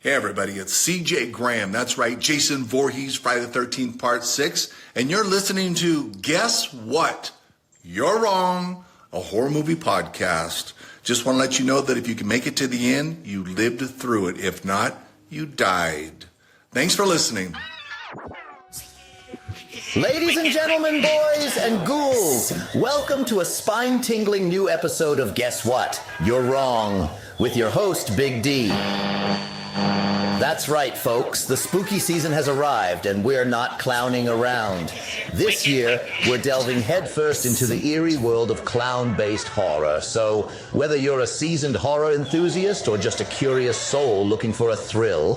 Hey everybody, it's CJ Graham. That's right, Jason Voorhees, Friday the 13th, Part 6. And you're listening to Guess What? You're Wrong, a horror movie podcast. Just want to let you know that if you can make it to the end, you lived through it. If not, you died. Thanks for listening. Ladies and gentlemen, boys and ghouls, welcome to a spine-tingling new episode of Guess What? You're Wrong, with your host, Big D. That's right, folks. The spooky season has arrived, and we're not clowning around. This year, we're delving headfirst into the eerie world of clown-based horror. So, whether you're a seasoned horror enthusiast or just a curious soul looking for a thrill,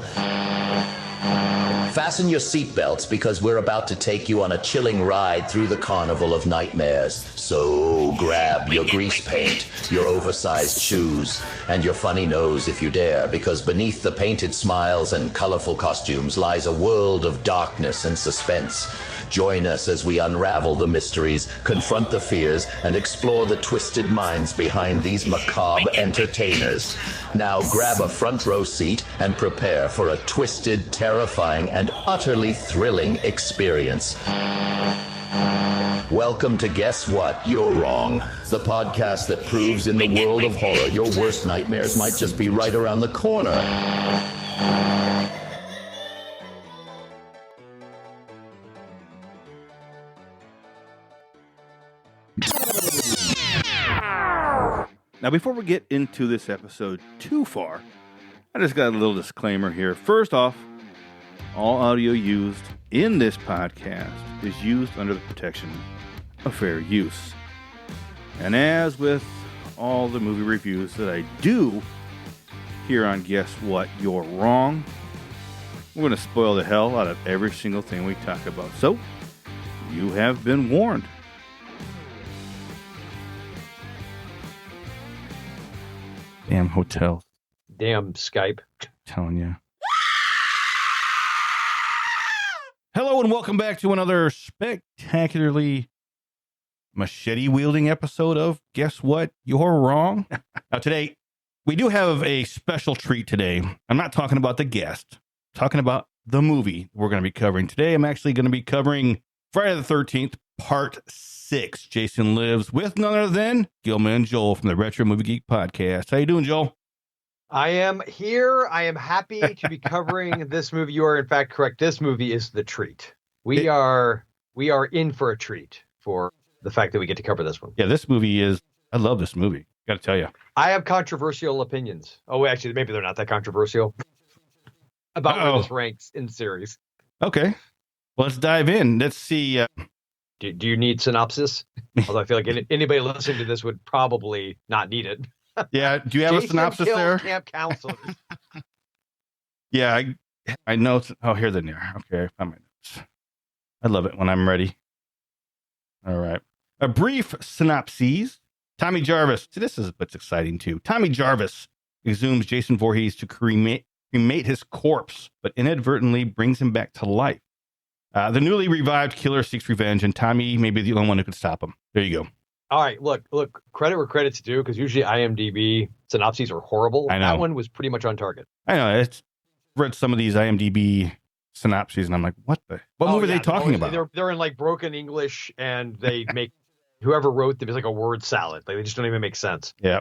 fasten your seatbelts because we're about to take you on a chilling ride through the carnival of nightmares. So grab your grease paint, your oversized shoes, and your funny nose if you dare, because beneath the painted smiles and colorful costumes lies a world of darkness and suspense. Join us as we unravel the mysteries, confront the fears, and explore the twisted minds behind these macabre entertainers. Now grab a front row seat and prepare for a twisted, terrifying, and utterly thrilling experience. Welcome to Guess What? You're Wrong, the podcast that proves in the world of horror your worst nightmares might just be right around the corner. Now, before we get into this episode too far, I just got a little disclaimer here. First off, all audio used in this podcast is used under the protection of fair use. And as with all the movie reviews that I do here on Guess What? You're Wrong, we're going to spoil the hell out of every single thing we talk about. So, you have been warned. Damn hotel. Damn Skype. I'm telling you. Hello and welcome back to another spectacularly machete-wielding episode of Guess What? You're Wrong. Now today, we do have a special treat today. I'm not talking about the guest. I'm talking about the movie we're going to be covering today. I'm actually going to be covering Friday the 13th, Part 6. Jason Lives with none other than Gillman Joel from the Retro Movie Geek podcast. How you doing, Joel? I am here. I am happy to be covering this movie. You are, in fact, correct. This movie is the treat. We are in for a treat for the fact that we get to cover this one. Yeah, this movie is... I love this movie. Got to tell you. I have controversial opinions. Oh, actually, maybe they're not that controversial. About where this ranks in the series. Okay. Well, let's dive in. Let's see... Do you need synopsis? Although I feel like anybody listening to this would probably not need it. Yeah, do you have a synopsis there? Camp counselors. Yeah, I know. Oh, here they are. Okay, I found my notes. I love it when I'm ready. All right. A brief synopsis. Tommy Jarvis. See, this is what's exciting too. Tommy Jarvis exhumes Jason Voorhees to cremate his corpse, but inadvertently brings him back to life. The newly revived killer seeks revenge, and Tommy may be the only one who could stop him. There you go. All right, look, credit where credit's due, because usually IMDb synopses are horrible. I know. That one was pretty much on target. I know. I've read some of these IMDb synopses, and I'm like, what movie are they talking about? They're in like broken English, and they make whoever wrote them is like a word salad. Like they just don't even make sense. Yeah.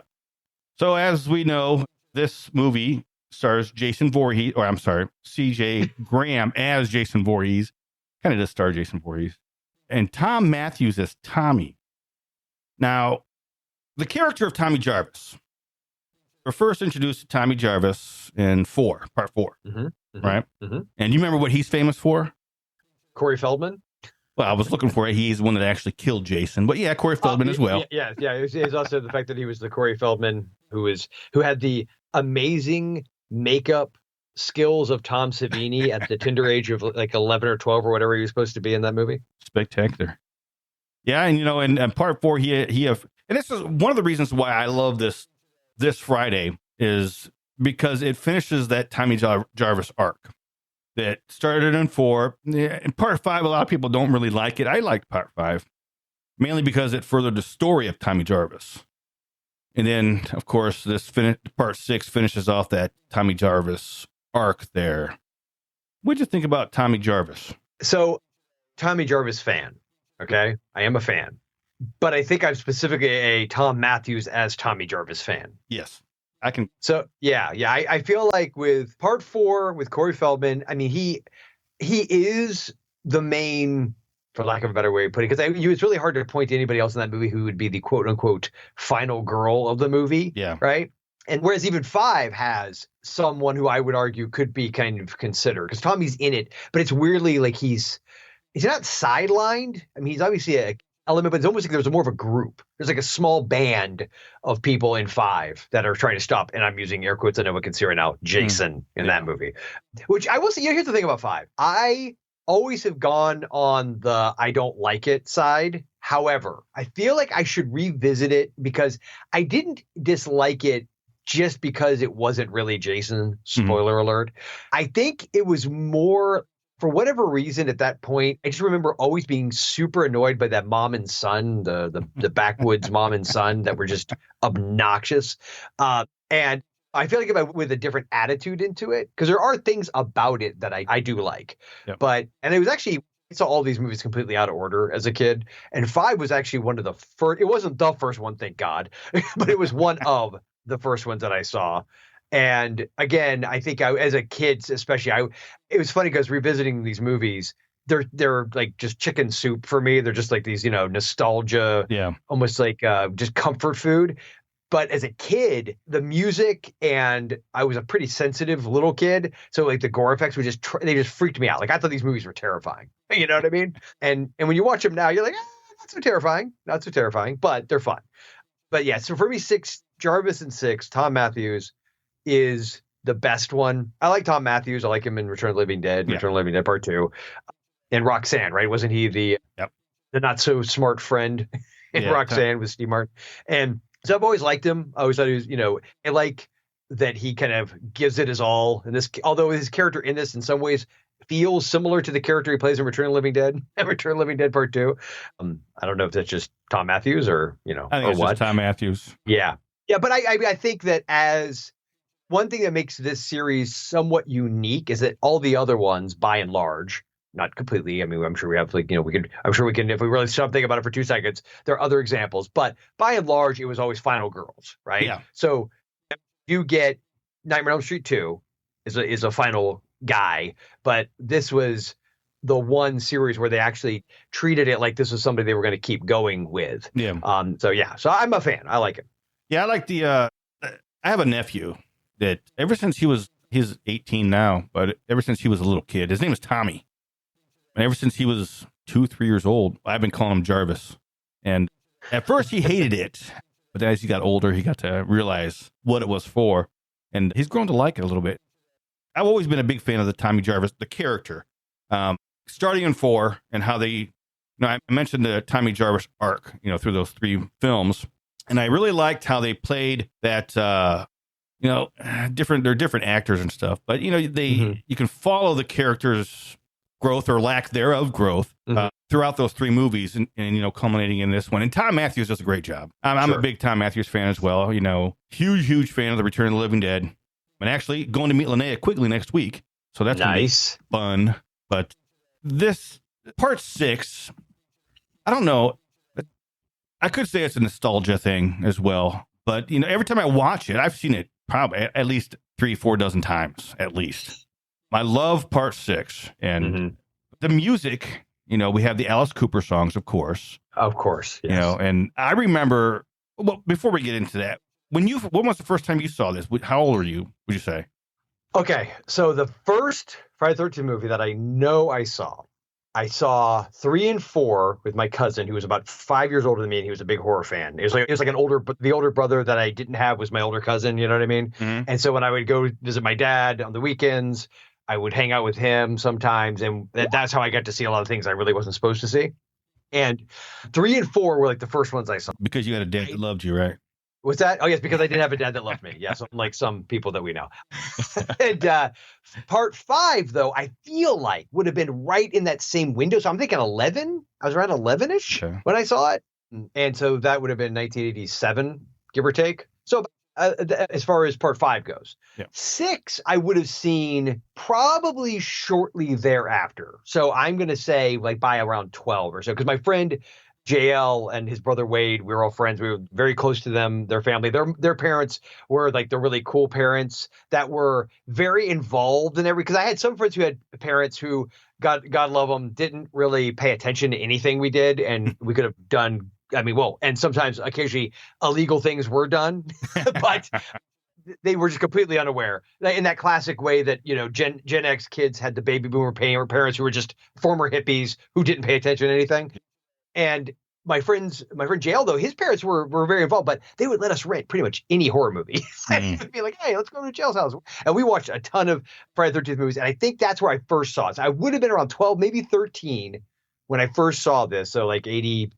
So as we know, this movie stars Jason Voorhees, or I'm sorry, CJ Graham as Jason Voorhees. Kind of just star Jason Voorhees. And Tom Matthews as Tommy. Now, the character of Tommy Jarvis. We're first introduced to Tommy Jarvis in part 4, right? Mm-hmm. And you remember what he's famous for? Corey Feldman? Well, I was looking for it. He's the one that actually killed Jason. But yeah, Corey Feldman as well. Yeah. It's also the fact that he was the Corey Feldman who had the amazing makeup skills of Tom Savini at the tender age of like 11 or 12 or whatever he was supposed to be in that movie. Spectacular. Yeah, and in part 4, and this is one of the reasons why I love this Friday is because it finishes that Tommy Jarvis arc that started in 4. In part 5, a lot of people don't really like it. I liked part 5, mainly because it furthered the story of Tommy Jarvis. And then, of course, part 6 finishes off that Tommy Jarvis arc there. What'd you think about Tommy Jarvis? So, Tommy Jarvis fan. Okay, I am a fan, but I think I'm specifically a Tom Matthews as Tommy Jarvis fan. Yes, I can. So yeah. I feel like with part 4 with Corey Feldman, I mean he is the main, for lack of a better way of putting it, because it's really hard to point to anybody else in that movie who would be the quote unquote final girl of the movie. Yeah. Right. And whereas even 5 has someone who I would argue could be kind of considered, because Tommy's in it, but it's weirdly like he's not sidelined. I mean, he's obviously a element, but it's almost like there's more of a group. There's like a small band of people in 5 that are trying to stop, and I'm using air quotes I know one can see right now, Jason in that movie. Which I will say, here's the thing about 5. I always have gone on the I don't like it side. However, I feel like I should revisit it because I didn't dislike it just because it wasn't really Jason. Spoiler alert. I think it was more, for whatever reason at that point, I just remember always being super annoyed by that mom and son, the backwoods mom and son that were just obnoxious. And I feel like if I went with a different attitude into it, because there are things about it that I do like. Yep. And it was actually, I saw all these movies completely out of order as a kid. And 5 was actually one of the first, it wasn't the first one, thank God, but it was one of the first ones that I saw. And again, I think as a kid, especially, it was funny because revisiting these movies, they're like just chicken soup for me. They're just like these, nostalgia, almost like just comfort food. But as a kid, the music, and I was a pretty sensitive little kid, so like the gore effects they just freaked me out. Like I thought these movies were terrifying. You know what I mean? And when you watch them now, you're like, not so terrifying, but they're fun. But yeah, so for me, 6 Jarvis and 6 Tom Matthews is the best one. I like Tom Matthews. I like him in Return of the Living Dead, Return of the Living Dead Part 2. And Roxanne, right? Wasn't he the not so smart friend in Roxanne with Steve Martin? And so I've always liked him. I always thought he was, I like that he kind of gives it his all. And this, although his character in this in some ways feels similar to the character he plays in Return of the Living Dead and Return of the Living Dead Part 2. I don't know if that's just Tom Matthews or, I think or it's what. Just Tom Matthews. Yeah. Yeah. But I think that as one thing that makes this series somewhat unique is that all the other ones, by and large, not completely. I mean, I'm sure we have if we really stop thinking about it for 2 seconds, there are other examples, but by and large, it was always final girls, right? Yeah. So you get Nightmare on Elm Street 2 is a final guy, but this was the one series where they actually treated it like this was somebody they were going to keep going with. Yeah. So I'm a fan. I like it. Yeah. I like I have a nephew that ever since he's 18 now, but ever since he was a little kid, his name is Tommy. And ever since he was 2-3 years old, I've been calling him Jarvis. And at first he hated it, but as he got older, he got to realize what it was for. And he's grown to like it a little bit. I've always been a big fan of the Tommy Jarvis, the character. Starting in 4 and how they, I mentioned the Tommy Jarvis arc, through those 3 films. And I really liked how they played that, they're different actors and stuff, but you can follow the characters' growth or lack thereof growth throughout those 3 movies and culminating in this one. And Tom Matthews does a great job. I'm a big Tom Matthews fan as well. Huge fan of the Return of the Living Dead. I'm actually going to meet Linnea Quigley next week. So that's nice, fun. But this Part 6, I don't know. I could say it's a nostalgia thing as well. But, every time I watch it, I've seen it probably at least 3-4 dozen times, at least. I love Part 6 and the music, we have the Alice Cooper songs, of course. Of course. Yes. And I remember, well, before we get into that, when was the first time you saw this? How old were you, would you say? Okay. So the first Friday the 13th movie that I know I saw 3 and 4 with my cousin, who was about 5 years older than me, and he was a big horror fan. It was like the older brother that I didn't have was my older cousin, you know what I mean? Mm-hmm. And so when I would go visit my dad on the weekends, I would hang out with him sometimes, and that's how I got to see a lot of things I really wasn't supposed to see. And 3 and 4 were like the first ones I saw. Because you had a dad that loved you, right? What's that? Oh, yes, because I didn't have a dad that loved me. Yes, unlike some people that we know. And Part 5, though, I feel like would have been right in that same window. So I'm thinking 11. I was around 11-ish when I saw it. And so that would have been 1987, give or take. So as far as part 5 goes. Yeah. 6, I would have seen probably shortly thereafter. So I'm going to say like by around 12 or so, because my friend JL and his brother Wade, we were all friends. We were very close to them, their family. Their parents were like the really cool parents that were very involved in because I had some friends who had parents who, God love them, didn't really pay attention to anything we did, and we could have done. I mean, well, and sometimes occasionally illegal things were done, but they were just completely unaware in that classic way that, Gen X kids had the baby boomer parents who were just former hippies who didn't pay attention to anything. And my friend JL, though, his parents were very involved, but they would let us rent pretty much any horror movie. They'd be like, hey, let's go to JL's house. And we watched a ton of Friday the 13th movies. And I think that's where I first saw it. So I would have been around 12, maybe 13 when I first saw this. So like 88,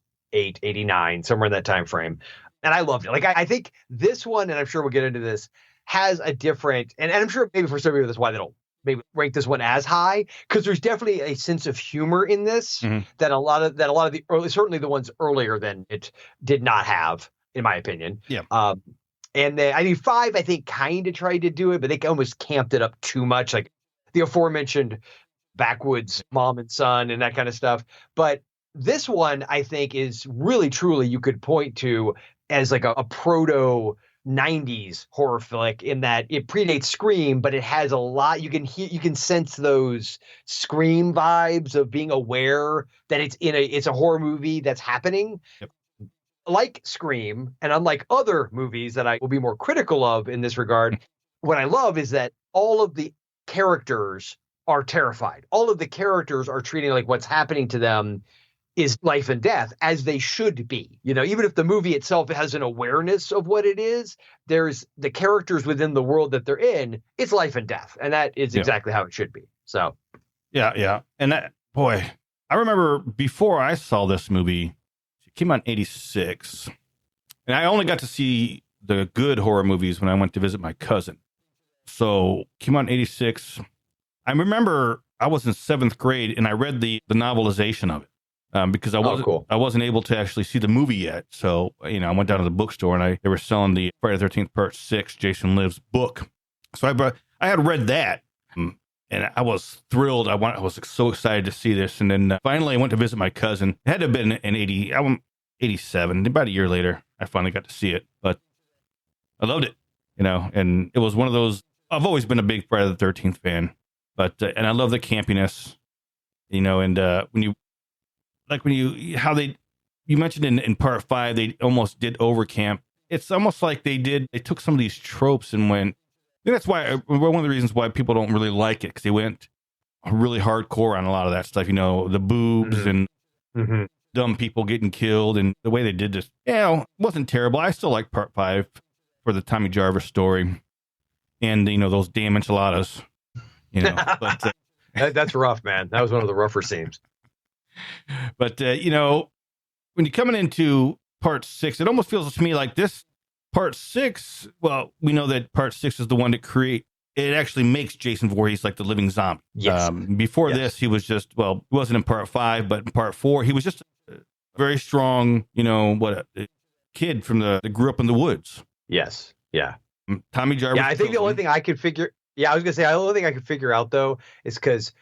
89, somewhere in that time frame. And I loved it. Like, I think this one, and I'm sure we'll get into this, has a different, and I'm sure maybe for some people that's why they don't maybe rank this one as high, because there's definitely a sense of humor in this that a lot of the early, certainly the ones earlier than it did not have, in my opinion. Yeah. And then I mean 5, I think kind of tried to do it, but they almost camped it up too much, like the aforementioned backwoods mom and son and that kind of stuff. But this one, I think, is really truly you could point to as like a proto 90s horror flick, in that it predates Scream, but it has a lot. You can sense those Scream vibes of being aware that it's a horror movie that's happening. Yep. Like Scream, and unlike other movies that I will be more critical of in this regard, what I love is that all of the characters are terrified. All of the characters are treating like what's happening to them is life and death, as they should be. Even if the movie itself has an awareness of what it is, there's the characters within the world that they're in, it's life and death. And that is exactly how it should be. So. Yeah. And that, boy, I remember before I saw this movie, it came out in 86. And I only got to see the good horror movies when I went to visit my cousin. So came out in 86. I remember I was in 7th grade and I read the novelization of it. Because I wasn't able to actually see the movie yet. So, I went down to the bookstore and they were selling the Friday the 13th Part 6, Jason Lives book. So I had read that and I was thrilled. I was so excited to see this. And then finally I went to visit my cousin. It had to have been in 87, about a year later, I finally got to see it, but I loved it, and it was one of those, I've always been a big Friday the 13th fan, but, and I love the campiness, and you mentioned in part 5, they almost did overcamp. It's almost like they took some of these tropes and went, I think that's why, one of the reasons why people don't really like it, because they went really hardcore on a lot of that stuff, the boobs and dumb people getting killed, and the way they did this, it wasn't terrible. I still like part 5 for the Tommy Jarvis story and, those damn enchiladas, but that's rough, man. That was one of the rougher scenes. But, when you're coming into part 6, it almost feels to me like this part 6, well, we know that part 6 is the one it actually makes Jason Voorhees like the living zombie. Yes. Before this, he was just, he wasn't in part 5, but in part 4, he was just a very strong, a kid that grew up in the woods. Yes. Yeah. Tommy Jarvis. Yeah, I think the only thing I could figure, the only thing I could figure out, though, is because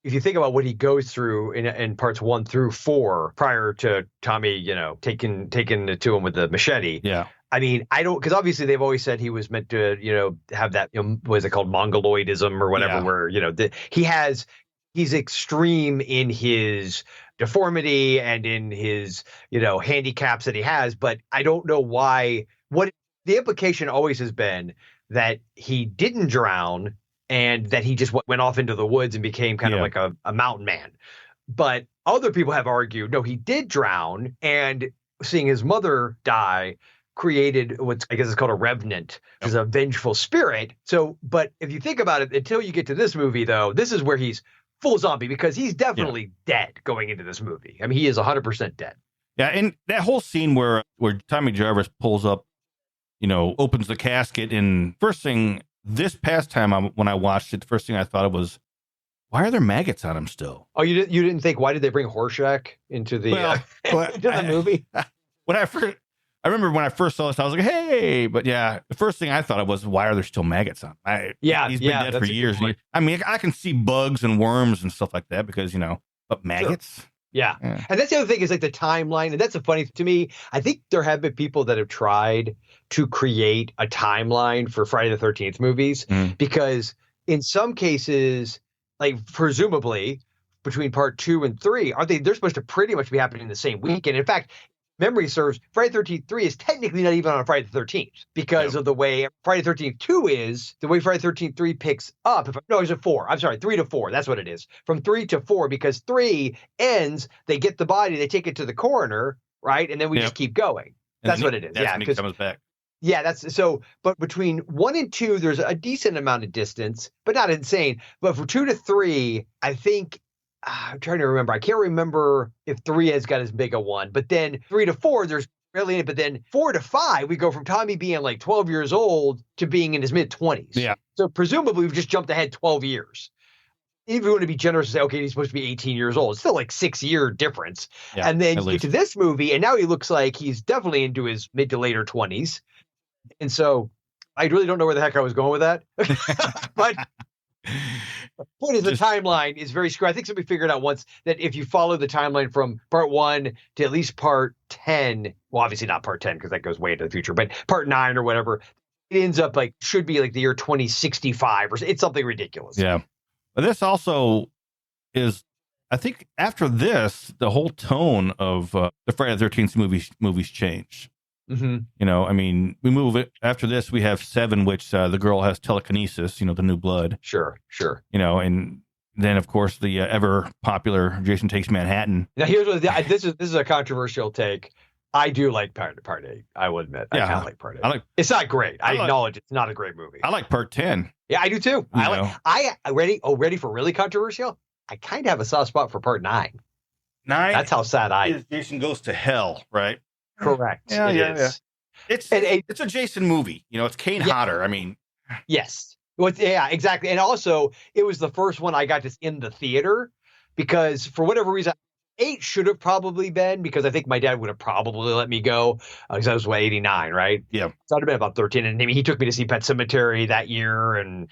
if you think about what he goes through in parts 1 through 4 prior to Tommy, taking it to him with the machete. Yeah. I mean, because obviously they've always said he was meant to, have that, what is it called, mongoloidism or whatever, where, he's extreme in his deformity and in his, handicaps that he has. But I don't know why. What the implication always has been that he didn't drown, and that he just went off into the woods and became kind of like a mountain man. But other people have argued, no, he did drown, and seeing his mother die created what I guess is called a revenant, which is a vengeful spirit. So, but if you think about it, until you get to this movie, though, this is where he's full zombie, because he's definitely dead going into this movie. I mean, he is 100% dead. Yeah, and that whole scene where Tommy Jarvis pulls up, opens the casket, and first thing, this past time when I watched it, the first thing I thought of was, why are there maggots on him still? Oh, you didn't think, why did they bring Horshack into the into the movie? When I I remember when I first saw this, I was like, hey, but yeah, the first thing I thought of was, why are there still maggots on? He's been dead for years. I mean, I can see bugs and worms and stuff like that because, but maggots. Sure. Yeah. And that's the other thing is like the timeline. And that's the funny to me. I think there have been people that have tried to create a timeline for Friday the 13th movies because in some cases, like presumably between part 2 and 3, they're supposed to pretty much be happening the same week. And in fact, memory serves, Friday the 13th 3 is technically not even on Friday the 13th because of the way Friday the 13th 2 is, the way Friday the 13th 3 picks up. It's a 4. I'm sorry, 3 to 4. That's what it is. From 3 to 4, because 3 ends, they get the body, they take it to the coroner, right? And then we just keep going. That's what it is. That's when he comes back. Yeah, but between 1 and 2, there's a decent amount of distance, but not insane. But for 2 to 3, I think, I'm trying to remember. I can't remember if 3 has got as big a one, but then 3 to 4, there's barely any. But then 4 to 5, we go from Tommy being like 12 years old to being in his mid-20s. Yeah. So presumably we've just jumped ahead 12 years. Even if you want to be generous and say, okay, he's supposed to be 18 years old, it's still like 6-year difference. Yeah, and then you get to this movie, and now he looks like he's definitely into his mid to later 20s. And so I really don't know where the heck I was going with that. But the point is the timeline is very screwy. I think somebody figured out once that if you follow the timeline from part 1 to at least part 10, well, obviously not part 10 because that goes way into the future, but part 9 or whatever, it ends up should be like the year 2065 or it's something ridiculous. Yeah. But this also is, I think after this, the whole tone of the Friday the 13th movies changed. Mm-hmm. I mean, we move it after this. We have 7, which the girl has telekinesis. The new blood. Sure. And then of course the ever popular Jason Takes Manhattan. Now here's what this is a controversial take. I do like part 8. I will admit, I kind of like part 8. It's not great. I acknowledge it's not a great movie. I like part 10. Yeah, I do too. Ready for really controversial? I kind of have a soft spot for part 9. 9. That's how sad Jason goes to hell, right? Correct. Yeah. It's a Jason movie. It's Kane Hodder. I mean, yes. Well, yeah, exactly. And also, it was the first one I got to in the theater because for whatever reason, 8 should have probably been because I think my dad would have probably let me go because I was 89, right? Yeah. So I'd have been about 13, and he took me to see Pet Sematary that year and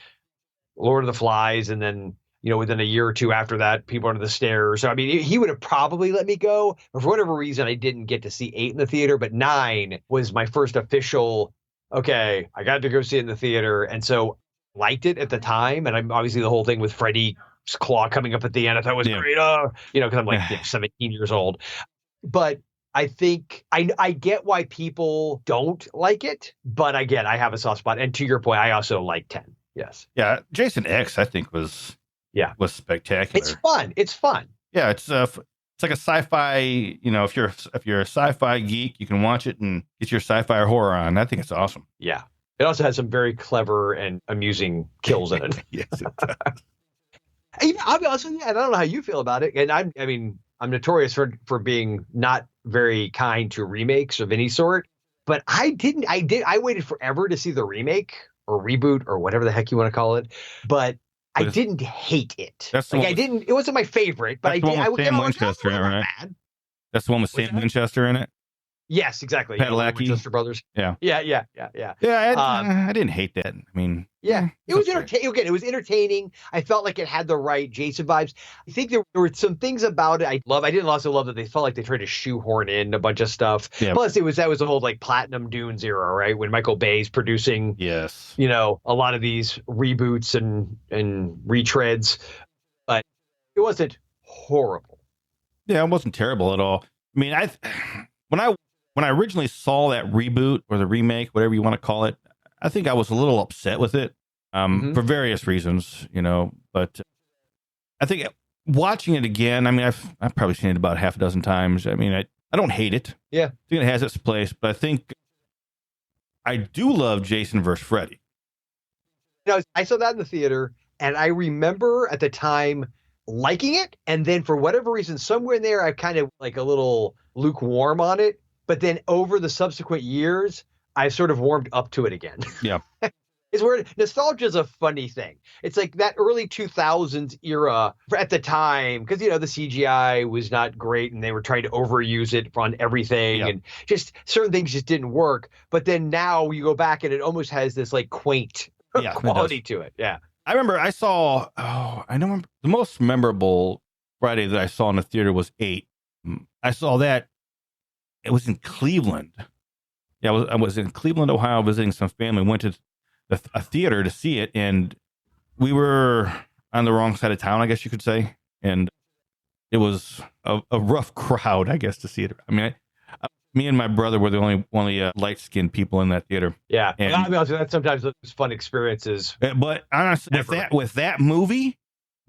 Lord of the Flies, and then within a year or two after that, People Under the Stairs. So, I mean, he would have probably let me go. But for whatever reason, I didn't get to see 8 in the theater. But 9 was my first official, okay, I got to go see it in the theater. And so liked it at the time. And I'm obviously the whole thing with Freddy's claw coming up at the end, I thought was great. Because I'm like 17 years old. But I think I get why people don't like it. But again, I have a soft spot. And to your point, I also like 10. Yes. Yeah. Jason X, I think, was spectacular. It's fun. Yeah, it's like a sci-fi. If you're a sci-fi geek, you can watch it and get your sci-fi or horror on. I think it's awesome. Yeah, it also has some very clever and amusing kills in it. Yes, it does. I'll be honest with you, I don't know how you feel about it, and I'm notorious for being not very kind to remakes of any sort, but I waited forever to see the remake or reboot or whatever the heck you want to call it, but I didn't hate it. It wasn't my favorite, but I did. Sam Winchester, right? Bad. That's the one with Sam Winchester in it. Yes, exactly. Padalecki. Winchester Brothers. Yeah. Yeah. I didn't hate that. I mean, it was entertaining. Again, it was entertaining. I felt like it had the right Jason vibes. I think there were some things about it I love. I didn't also love that they felt like they tried to shoehorn in a bunch of stuff. Yeah. Plus, that was the whole Platinum Dunes era, right? When Michael Bay's producing, a lot of these reboots and retreads, but it wasn't horrible. Yeah, it wasn't terrible at all. I mean, when I originally saw that reboot or the remake, whatever you want to call it, I think I was a little upset with it for various reasons, but I think watching it again, I mean, I've probably seen it about half a dozen times. I mean, I don't hate it. Yeah. I think it has its place, but I think I do love Jason versus Freddy. I saw that in the theater, and I remember at the time liking it, and then for whatever reason, somewhere in there, I kind of a little lukewarm on it. But then over the subsequent years, I've sort of warmed up to it again. Yeah. It's weird. Nostalgia is a funny thing. It's like that early 2000s era at the time, because, the CGI was not great and they were trying to overuse it on everything. Yep. And just certain things just didn't work. But then now you go back and it almost has this like quaint quality to it. Yeah. I remember I know the most memorable Friday that I saw in the theater was 8. I saw that. It was in Cleveland. Yeah, I was in Cleveland, Ohio, visiting some family. Went to a theater to see it, and we were on the wrong side of town, I guess you could say. And it was a rough crowd, I guess, to see it. I mean, me and my brother were the only light-skinned people in that theater. Yeah, and I mean, that's sometimes those fun experiences. But honestly, with that movie,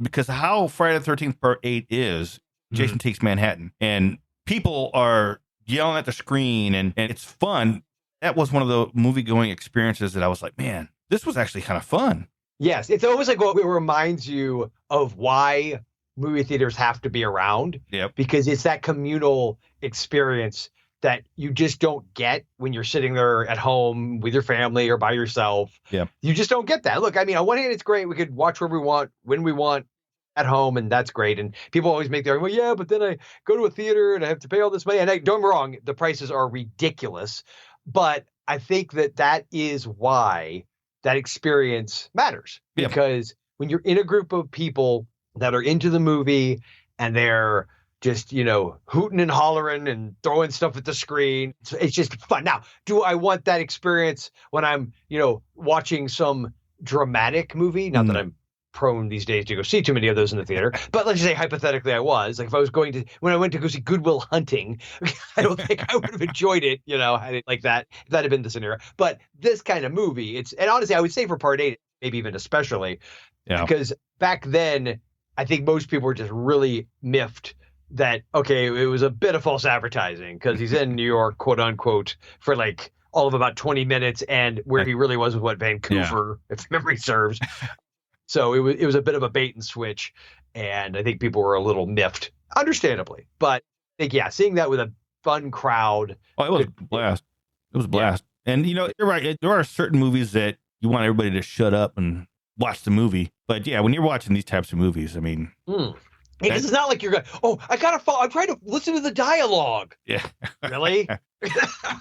because how Friday the 13th Part 8 is, Jason Takes Manhattan, and people are yelling at the screen, and it's fun. That was one of the movie-going experiences that I was like, man, this was actually kind of fun. Yes, it's always like what reminds you of why movie theaters have to be around. Yep. Because it's that communal experience that you just don't get when you're sitting there at home with your family or by yourself. Yeah. You just don't get that. Look, I mean, on one hand, it's great. We could watch wherever we want, when we want, at home, and that's great. And people always make their, well, yeah, but then I go to a theater and I have to pay all this money. And don't get me wrong, the prices are ridiculous. But I think that is why that experience matters. Yeah. Because when you're in a group of people that are into the movie and they're just, hooting and hollering and throwing stuff at the screen, it's just fun. Now, do I want that experience when I'm, watching some dramatic movie? Not that I'm prone these days to go see too many of those in the theater, but let's just say hypothetically I was, like, if I was when I went to go see Good Will Hunting, I don't think I would have enjoyed it, had it like that, if that had been the scenario. But this kind of movie, and honestly, I would say for Part 8, maybe even especially, because back then, I think most people were just really miffed that, okay, it was a bit of false advertising because he's in New York, quote unquote, for like all of about 20 minutes, and where he really was Vancouver, if memory serves. So it was a bit of a bait and switch, and I think people were a little miffed, understandably. But I think, seeing that with a fun crowd. Oh, it was a blast. It was a blast. Yeah. And, you're right. There are certain movies that you want everybody to shut up and watch the movie. But, when you're watching these types of movies, I mean. Because it's not like you're going, I'm trying to listen to the dialogue. Yeah. Really?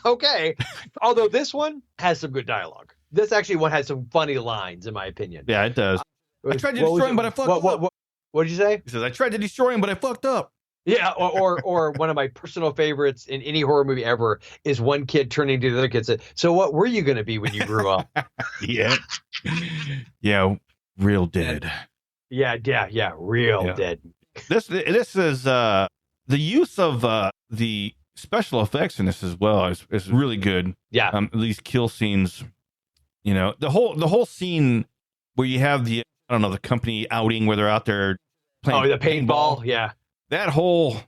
Okay. Although this one has some good dialogue. This actually one has some funny lines, in my opinion. Yeah, it does. I tried to destroy him, but I fucked up. What did you say? He says, I tried to destroy him, but I fucked up. Yeah, or one of my personal favorites in any horror movie ever is one kid turning to the other kid and said, so what were you going to be when you grew up? Yeah. Yeah, real dead. Yeah, real dead. This is the use of the special effects in this as well is really good. Yeah. These kill scenes, the whole scene where you have the company outing where they're out there playing the paintball. Yeah. That whole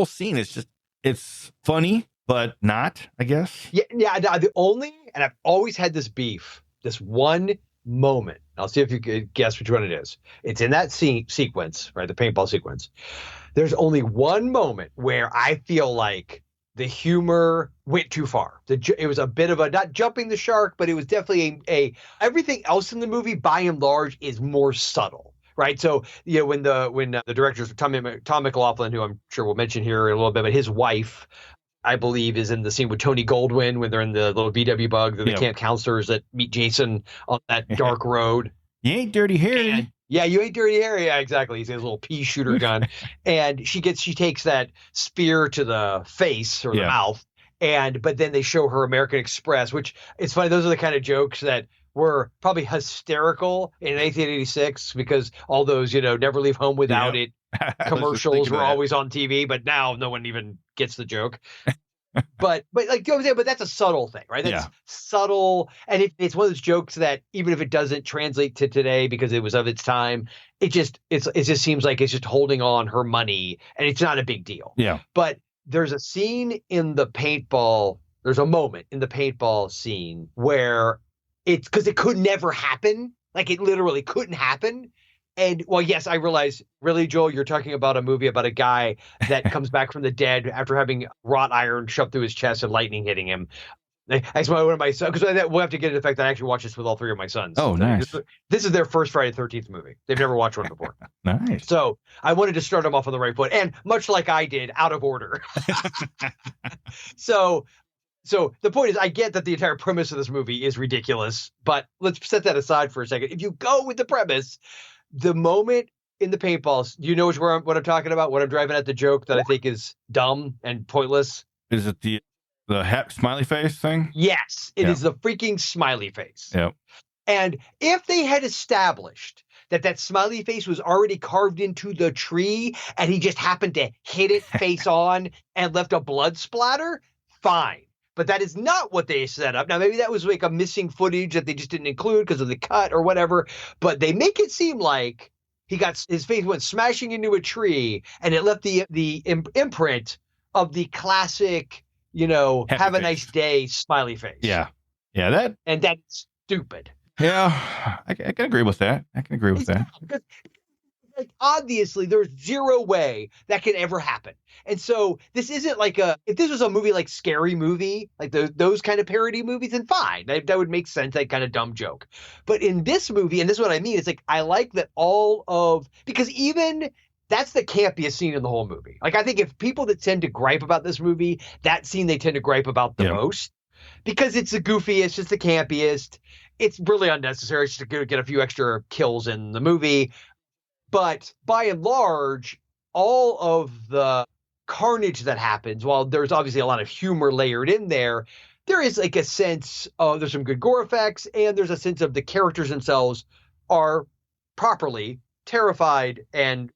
scene is just, it's funny, but not, I guess. Yeah. And I've always had this beef, this one moment. I'll see if you could guess which one it is. It's in that sequence, right? The paintball sequence. There's only one moment where I feel like the humor went too far. It was a bit of a, not jumping the shark, but it was definitely everything else in the movie by and large is more subtle. Right. So, when the directors, Tom McLaughlin, who I'm sure we'll mention here in a little bit, but his wife, I believe, is in the scene with Tony Goldwyn when they're in the little VW bug, the camp counselors that meet Jason on that dark road. You ain't dirty Harry. Yeah, you ain't dirty Harry. Yeah, exactly. He's got his little pea shooter gun. And she takes that spear to the face or the mouth. But then they show her American Express, which it's funny. Those are the kind of jokes that were probably hysterical in 1986 because all those, Never Leave Home Without It commercials were always on TV, but now no one even gets the joke. but that's a subtle thing, right? That's subtle. And it's one of those jokes that even if it doesn't translate to today because it was of its time, it just seems like it's just holding on her money and it's not a big deal. Yeah. But there's a scene in the paintball. There's a moment in the paintball scene where it's because it could never happen. Like it literally couldn't happen. And well, yes, I realize, really, Joel, you're talking about a movie about a guy that comes back from the dead after having wrought iron shoved through his chest and lightning hitting him. That's why one of my sons, because we'll have to get into the fact that I actually watched this with all three of my sons. Oh, nice. This is their first Friday the 13th movie. They've never watched one before. Nice. So I wanted to start them off on the right foot, and much like I did, out of order. So the point is, I get that the entire premise of this movie is ridiculous, but let's set that aside for a second. If you go with the premise, the moment in the paintballs, do you know what I'm talking about? What I'm driving at, the joke that I think is dumb and pointless? Is it the smiley face thing? Yes, it is the freaking smiley face. Yep. And if they had established that smiley face was already carved into the tree and he just happened to hit it face on and left a blood splatter, fine. But that is not what they set up. Now, maybe that was like a missing footage that they just didn't include because of the cut or whatever. But they make it seem like his face went smashing into a tree and it left the imprint of the classic, happy have a nice day smiley face. Yeah. Yeah. And that's stupid. Yeah. I can agree with that. Because, like, obviously there's zero way that can ever happen. And so this isn't like if this was a movie like Scary Movie, like those kind of parody movies, then fine. That would make sense, that kind of dumb joke. But in this movie, and this is what I mean, it's like, I like that because even that's the campiest scene in the whole movie. Like, I think if people that tend to gripe about this movie, that scene they tend to gripe about the most, because it's the goofiest, it's the campiest. It's really unnecessary. It's just to get a few extra kills in the movie. But by and large, all of the carnage that happens, while there's obviously a lot of humor layered in there, there is like a sense of, there's some good gore effects, and there's a sense of the characters themselves are properly terrified and,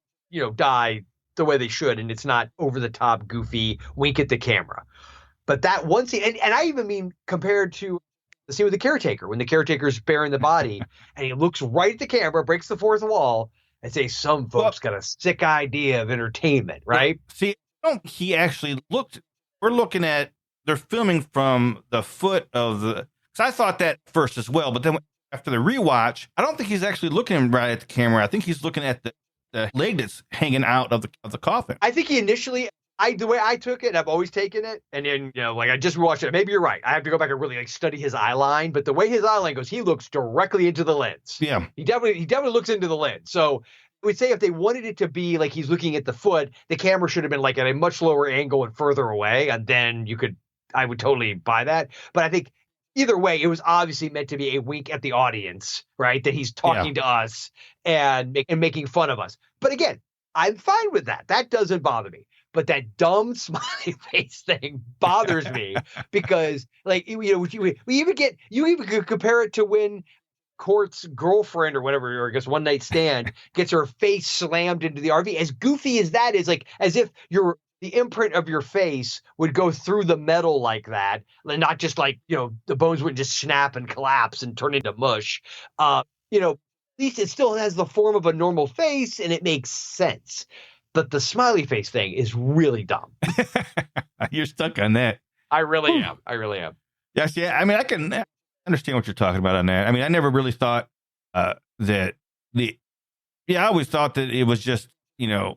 die the way they should. And it's not over the top, goofy, wink at the camera. But that one scene, and I even mean compared to the scene with the caretaker, when the caretaker's bearing the body and he looks right at the camera, breaks the fourth wall, and say, some folks got a sick idea of entertainment, right? See, he actually they're filming from the foot of the, because I thought that first as well, but then after the rewatch, I don't think he's actually looking right at the camera. I think he's looking at the leg that's hanging out of the coffin. I think he initially, the way I took it, I've always taken it, and then, like, I just watched it. Maybe you're right. I have to go back and really study his eye line, but the way his eye line goes, he looks directly into the lens. Yeah. He definitely looks into the lens. So I would say if they wanted it to be like he's looking at the foot, the camera should have been like at a much lower angle and further away, and then I would totally buy that. But I think either way, it was obviously meant to be a wink at the audience, right? That he's talking to us and making fun of us. But again, I'm fine with that. That doesn't bother me. But that dumb smiley face thing bothers me because, like, you could compare it to when Court's girlfriend or whatever, or I guess one night stand, gets her face slammed into the RV. As goofy as that is, like, as if the imprint of your face would go through the metal like that, and not just like, the bones wouldn't just snap and collapse and turn into mush. At least it still has the form of a normal face and it makes sense. But the smiley face thing is really dumb. You're stuck on that. I really am. Yes, yeah. I mean, I can understand what you're talking about on that. I mean, I never really thought that I always thought that it was just, it's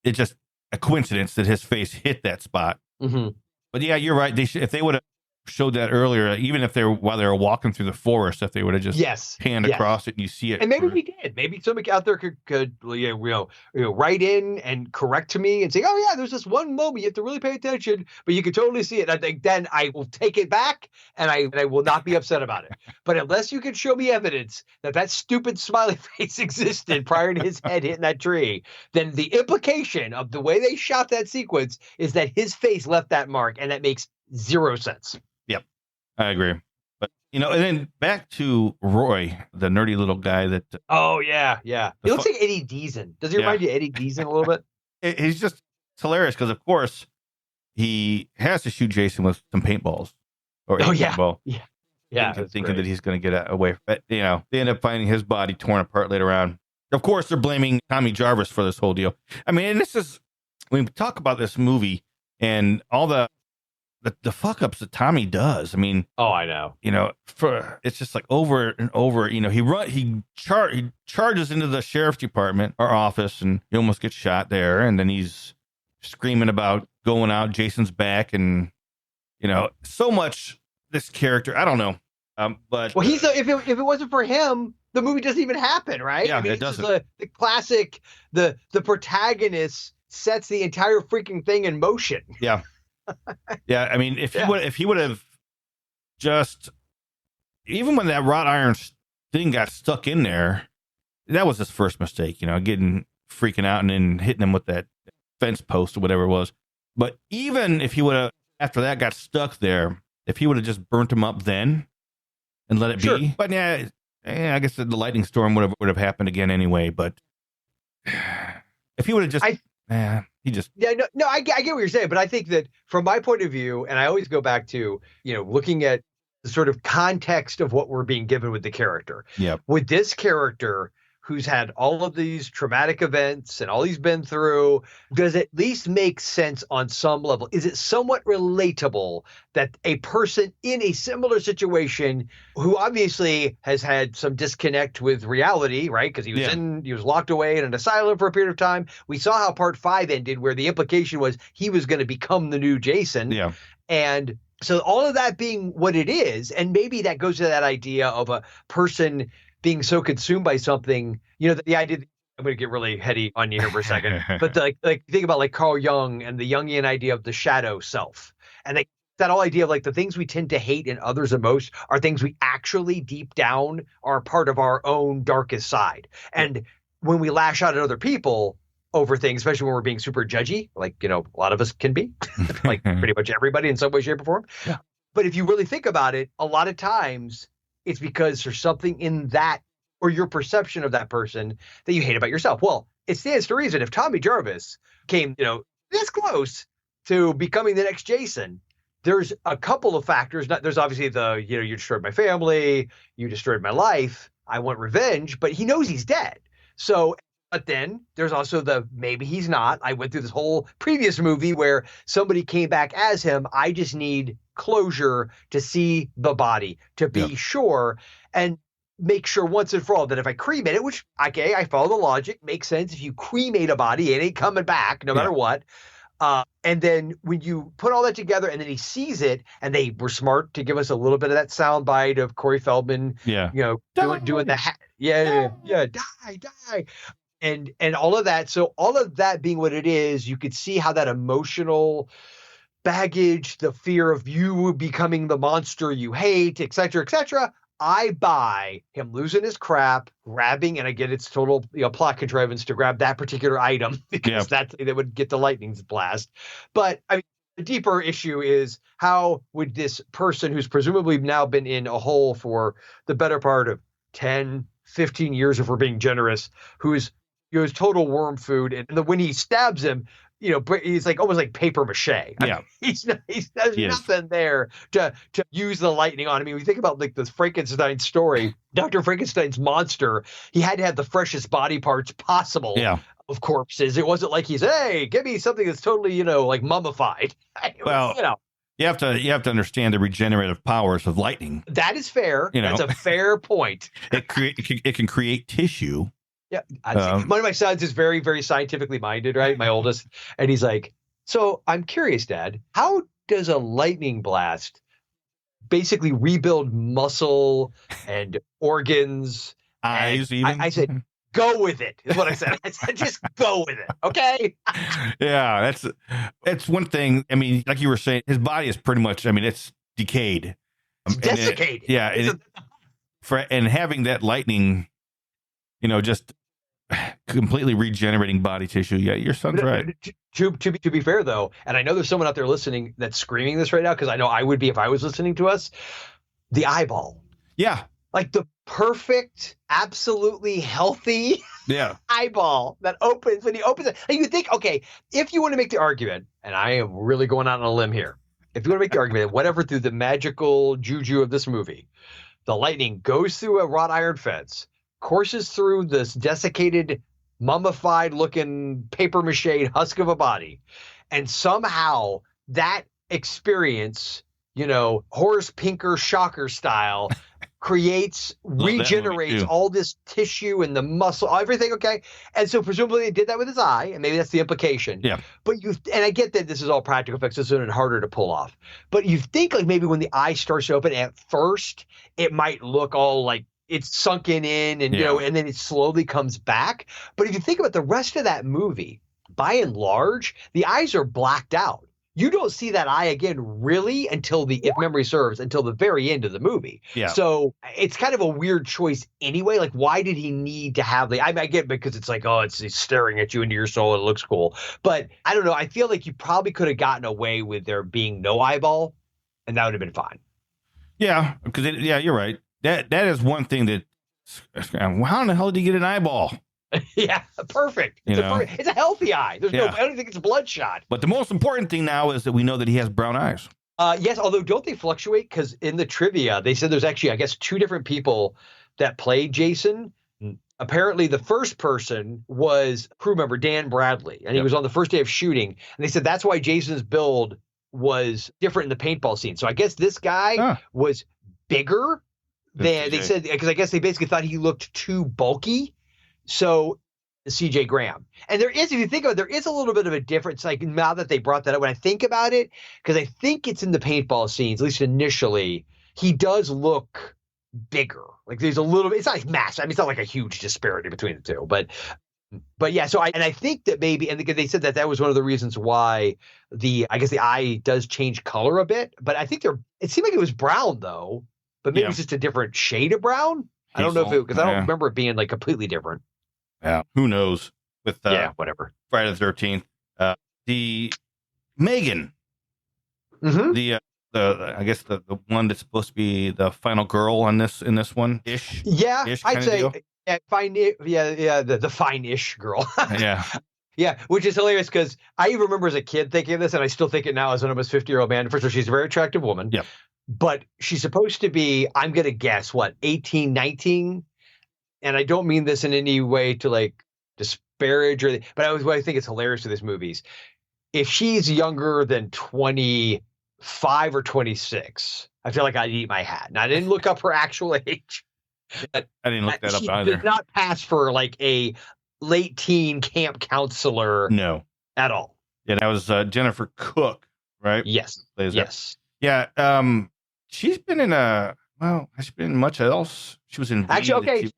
just a coincidence that his face hit that spot. Mm-hmm. But yeah, you're right. If they would have showed that earlier, even if while they were walking through the forest, if they would have just panned across it and you see it. And maybe we did. Maybe somebody out there could write in and correct me and say, oh yeah, there's this one moment you have to really pay attention, but you can totally see it. I think then I will take it back and I will not be upset about it. But unless you can show me evidence that stupid smiley face existed prior to his head hitting that tree, then the implication of the way they shot that sequence is that his face left that mark, and that makes zero sense. Yep, I agree. But and then back to Roy, the nerdy little guy that. Oh yeah. He looks like Eddie Deason. Does he remind you of Eddie Deason a little bit? He's just hilarious because, of course, he has to shoot Jason with some paintballs. Thinking that he's going to get away. But they end up finding his body torn apart later on. Of course, they're blaming Tommy Jarvis for this whole deal. I mean, and this is when we talk about this movie and all the fuck ups that Tommy does. I mean, I know. It's just like over and over. He charges into the sheriff's department or office, and he almost gets shot there. And then he's screaming about going out Jason's back, and so much this character. I don't know. But well, if it wasn't for him, the movie doesn't even happen, right? Yeah, I mean, it doesn't. The classic, the protagonist sets the entire freaking thing in motion. Yeah. Yeah. I mean, if he would have just, even when that wrought iron thing got stuck in there, that was his first mistake, freaking out and then hitting him with that fence post or whatever it was. But even if he would have, after that got stuck there, if he would have just burnt him up then and let it be. But I guess the lightning storm would have happened again anyway. But if he would have just, he just. Yeah, no, I get what you're saying, but I think that from my point of view, and I always go back to, looking at the sort of context of what we're being given with the character. Yeah. With this character, who's had all of these traumatic events and all he's been through, does it at least make sense on some level? Is it somewhat relatable that a person in a similar situation who obviously has had some disconnect with reality, right? Because he was locked away in an asylum for a period of time. We saw how part 5 ended, where the implication was he was going to become the new Jason. Yeah. And so all of that being what it is, and maybe that goes to that idea of a person being so consumed by something, the idea. I'm going to get really heady on you here for a second, but like think about like Carl Jung and the Jungian idea of the shadow self, and that whole idea of like the things we tend to hate in others the most are things we actually deep down are part of our own darkest side. And when we lash out at other people over things, especially when we're being super judgy, like a lot of us can be, like pretty much everybody in some way, shape, or form. Yeah. But if you really think about it, a lot of times it's because there's something in that or your perception of that person that you hate about yourself. Well, it stands to reason if Tommy Jarvis came, this close to becoming the next Jason, there's a couple of factors. There's obviously you destroyed my family, you destroyed my life, I want revenge, but he knows he's dead. So, but then there's also maybe he's not. I went through this whole previous movie where somebody came back as him. I just need closure to see the body, to be sure and make sure once and for all that if I cremate it, which, okay, I follow the logic, makes sense. If you cremate a body, it ain't coming back no matter what. And then when you put all that together and then he sees it, and they were smart to give us a little bit of that sound bite of Corey Feldman, doing the, die. And all of that. So all of that being what it is, you could see how that emotional baggage, the fear of you becoming the monster you hate, et cetera, I buy him losing his crap, grabbing, and again, it's total plot contrivance to grab that particular item because that would get the lightning's blast. But I mean, the deeper issue is how would this person who's presumably now been in a hole for the better part of 10, 15 years, if we're being generous, who's total worm food, and when he stabs him, he's like almost like paper mache. I mean, there's nothing there to use the lightning on. I mean, we think about like the Frankenstein story, Dr. Frankenstein's monster, he had to have the freshest body parts possible of corpses. It wasn't like he's, hey, give me something that's totally, like mummified. Well, you have to understand the regenerative powers of lightning. That is fair. That's a fair point. It can create tissue. Yeah. One of my sons is very, very scientifically minded, right? My oldest. And he's like, so I'm curious, Dad, how does a lightning blast basically rebuild muscle and organs? Eyes, even? I said, go with it, is what I said. I said, just go with it, okay? Yeah, that's one thing. I mean, like you were saying, his body is pretty much, it's decayed. It's desiccated. And having that lightning, just completely regenerating body tissue. Yeah, your son's right. To be fair, though, and I know there's someone out there listening that's screaming this right now, because I know I would be if I was listening to us, the eyeball. Yeah. Like the perfect, absolutely healthy eyeball that opens when he opens it. And you think, okay, if you want to make the argument, and I am really going out on a limb here, if you want to make the argument, whatever, through the magical juju of this movie, the lightning goes through a wrought iron fence, courses through this desiccated, mummified looking paper mache husk of a body, and somehow that experience, Horace Pinker Shocker style, creates, regenerates all this tissue and the muscle, everything. Okay. And so presumably they did that with his eye, and maybe that's the implication. Yeah. But and I get that this is all practical effects, so it's harder to pull off. But you think like maybe when the eye starts to open at first, it might look all like it's sunken in and, and then it slowly comes back. But if you think about the rest of that movie, by and large, the eyes are blacked out. You don't see that eye again really until if memory serves, until the very end of the movie. Yeah. So it's kind of a weird choice anyway. Like, why did he need to have I get because it's like, oh, it's staring at you into your soul. It looks cool. But I don't know. I feel like you probably could have gotten away with there being no eyeball, and that would have been fine. Yeah, because you're right. That is one thing that, how in the hell did he get an eyeball? Yeah, perfect. It's a healthy eye. I don't think it's bloodshot. But the most important thing now is that we know that he has brown eyes. Yes, although don't they fluctuate? Because in the trivia, they said there's actually, I guess, 2 different people that played Jason. Apparently, the first person was crew member Dan Bradley, and he was on the first day of shooting. And they said that's why Jason's build was different in the paintball scene. So I guess this guy was bigger than they said, because I guess they basically thought he looked too bulky. So CJ Graham. And there is, if you think about it, there is a little bit of a difference. Like now that they brought that up, when I think about it, because I think it's in the paintball scenes, at least initially, he does look bigger. Like there's a little bit, it's not like massive. I mean, it's not like a huge disparity between the two, but yeah. So I think that maybe, and they said that was one of the reasons why I guess the eye does change color a bit, but I think it seemed like it was brown though, but maybe it's just a different shade of brown. I don't know because I don't remember it being like completely different. Yeah, who knows? With whatever. Friday the 13th, the Megan, the I guess the one that's supposed to be the final girl in this one ish. Yeah, I'd say fine. The fine-ish girl. Yeah. Yeah, which is hilarious because I even remember as a kid thinking of this, and I still think it now as an almost 50-year-old man. First of all, she's a very attractive woman. Yeah. But she's supposed to be, I'm going to guess, 18, 19? And I don't mean this in any way to like disparage but I think it's hilarious to these movies. If she's younger than 25 or 26, I feel like I'd eat my hat. Now, I didn't look up her actual age. I didn't look that up either. She did not pass for like a late teen camp counselor. No. At all. Yeah, that was Jennifer Cook, right? Yes. Yes. Yeah. She's been in has she been in much else? She was in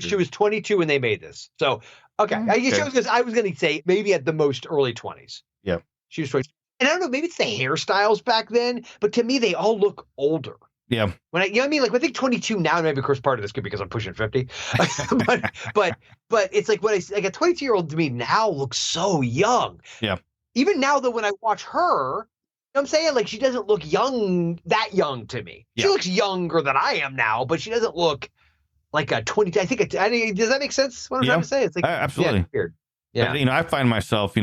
she was 22 when they made this. So, okay. I was going to say maybe at the most early 20s. Yeah. She was 22. And I don't know, maybe it's the hairstyles back then, but to me, they all look older. Yeah. When you know what I mean? Like, I think 22 now, and maybe, of course, part of this could be because I'm pushing 50. but it's like a 22-year-old to me now looks so young. Yeah. Even now, though, when I watch her, you know what I'm saying? Like, she doesn't look that young to me. Yeah. She looks younger than I am now, but she doesn't look like a 22. I think does that make sense? What I'm trying to say? It's like, absolutely. Yeah, weird. Yeah. And, I find myself,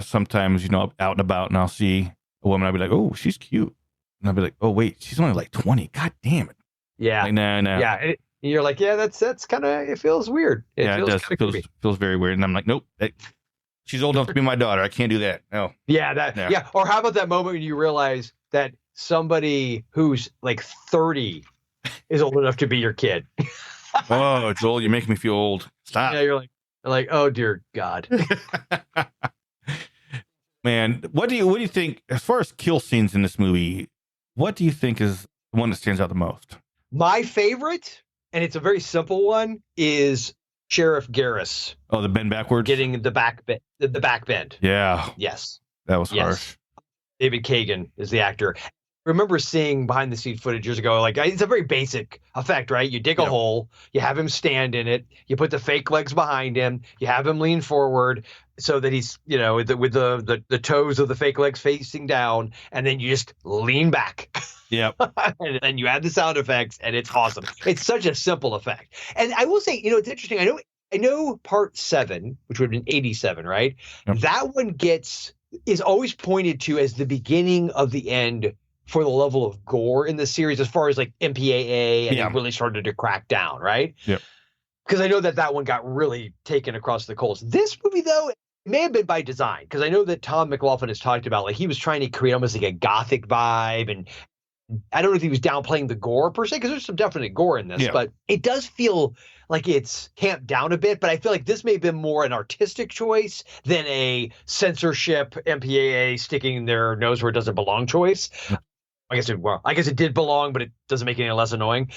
sometimes, out and about, and I'll see a woman, I'll be like, oh, she's cute. And I'll be like, oh, wait, she's only like 20. God damn it. Yeah. Like, nah. Yeah. And you're like, yeah, that's kind of, it feels weird. It feels very weird. And I'm like, nope. She's old enough to be my daughter. I can't do that. No. Yeah. Or how about that moment when you realize that somebody who's like 30 is old enough to be your kid? Oh, it's old. You're making me feel old. Stop. Yeah, you're like, oh dear God. Man, what do you think as far as kill scenes in this movie? What do you think is the one that stands out the most? My favorite, and it's a very simple one, is Sheriff Garris. Oh, the bend backwards? Getting the back bend. Yeah. Yes. That was harsh. David Kagan is the actor. I remember seeing behind the scenes footage years ago. Like, it's a very basic effect, right? You dig a hole, you have him stand in it, you put the fake legs behind him, you have him lean forward so that he's, with the toes of the fake legs facing down, and then you just lean back. Yep. And then you add the sound effects, and it's awesome. It's such a simple effect. And I will say, it's interesting. I know part 7, which would have been 87, right? Yep. That one is always pointed to as the beginning of the end for the level of gore in the series, as far as like MPAA, and it really started to crack down, right? Yep. Because I know that one got really taken across the coals. This movie, though, it may have been by design, because I know that Tom McLaughlin has talked about, like, he was trying to create almost like a gothic vibe, and I don't know if he was downplaying the gore per se, because there's some definite gore in this, Yeah. but it does feel like it's tamped down a bit. But I feel like this may have been more an artistic choice than a censorship MPAA sticking their nose where it doesn't belong choice. I guess it did belong, but it doesn't make it any less annoying.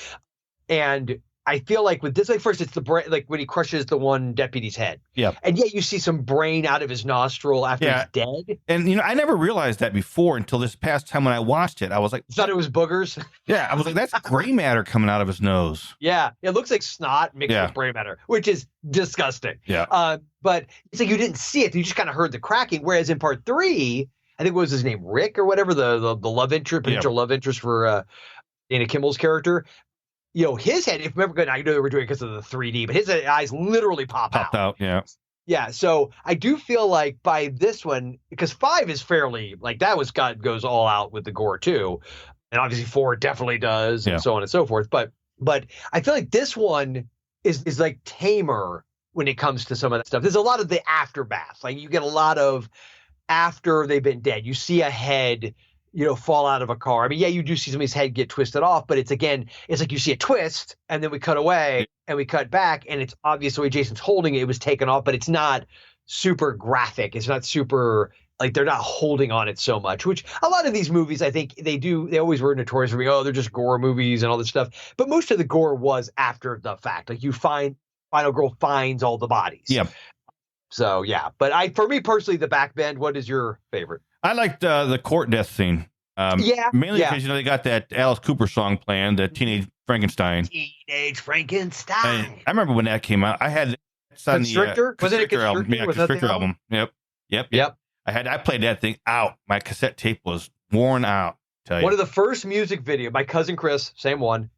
And I feel like with this, like first, it's the brain, like when he crushes the one deputy's head. Yeah. And yet you see some brain out of his nostril after he's dead. And, I never realized that before until this past time when I watched it. I was like, Thought it was boogers. yeah, I was like, that's gray matter coming out of his nose. Yeah. It looks like snot mixed with brain matter, which is disgusting. Yeah. But it's like you didn't see it. You just kind of heard the cracking. Whereas in part 3, I think what was his name, Rick or whatever, the love interest, potential love interest for Dana Kimball's character. His head, if you remember good, I know they were doing it because of the 3D, but his eyes literally popped out. Yeah. Yeah, so I do feel like by this one, because 5 is fairly, like that goes all out with the gore too. And obviously 4 definitely does, and so on and so forth. But I feel like this one is like tamer when it comes to some of that stuff. There's a lot of the aftermath. Like you get a lot of after they've been dead. You see a head fall out of a car. I mean, yeah, you do see somebody's head get twisted off, but it's like you see a twist and then we cut away and we cut back and it's obvious the way Jason's holding it, it was taken off, but it's not super graphic. It's not super, like they're not holding on it so much, which a lot of these movies, I think they always were notorious for being, they're just gore movies and all this stuff. But most of the gore was after the fact. Like Final Girl finds all the bodies. Yeah. So yeah, but for me personally, the backbend, what is your favorite? I liked the court death scene. Mainly because they got that Alice Cooper song playing, the Teenage Frankenstein. Teenage Frankenstein. And I remember when that came out. I had Constrictor. Was it a Constrictor album? Yeah, Constrictor album. Yep. I played that thing out. My cassette tape was worn out. Tell you. One of the first music video, my cousin Chris, same one,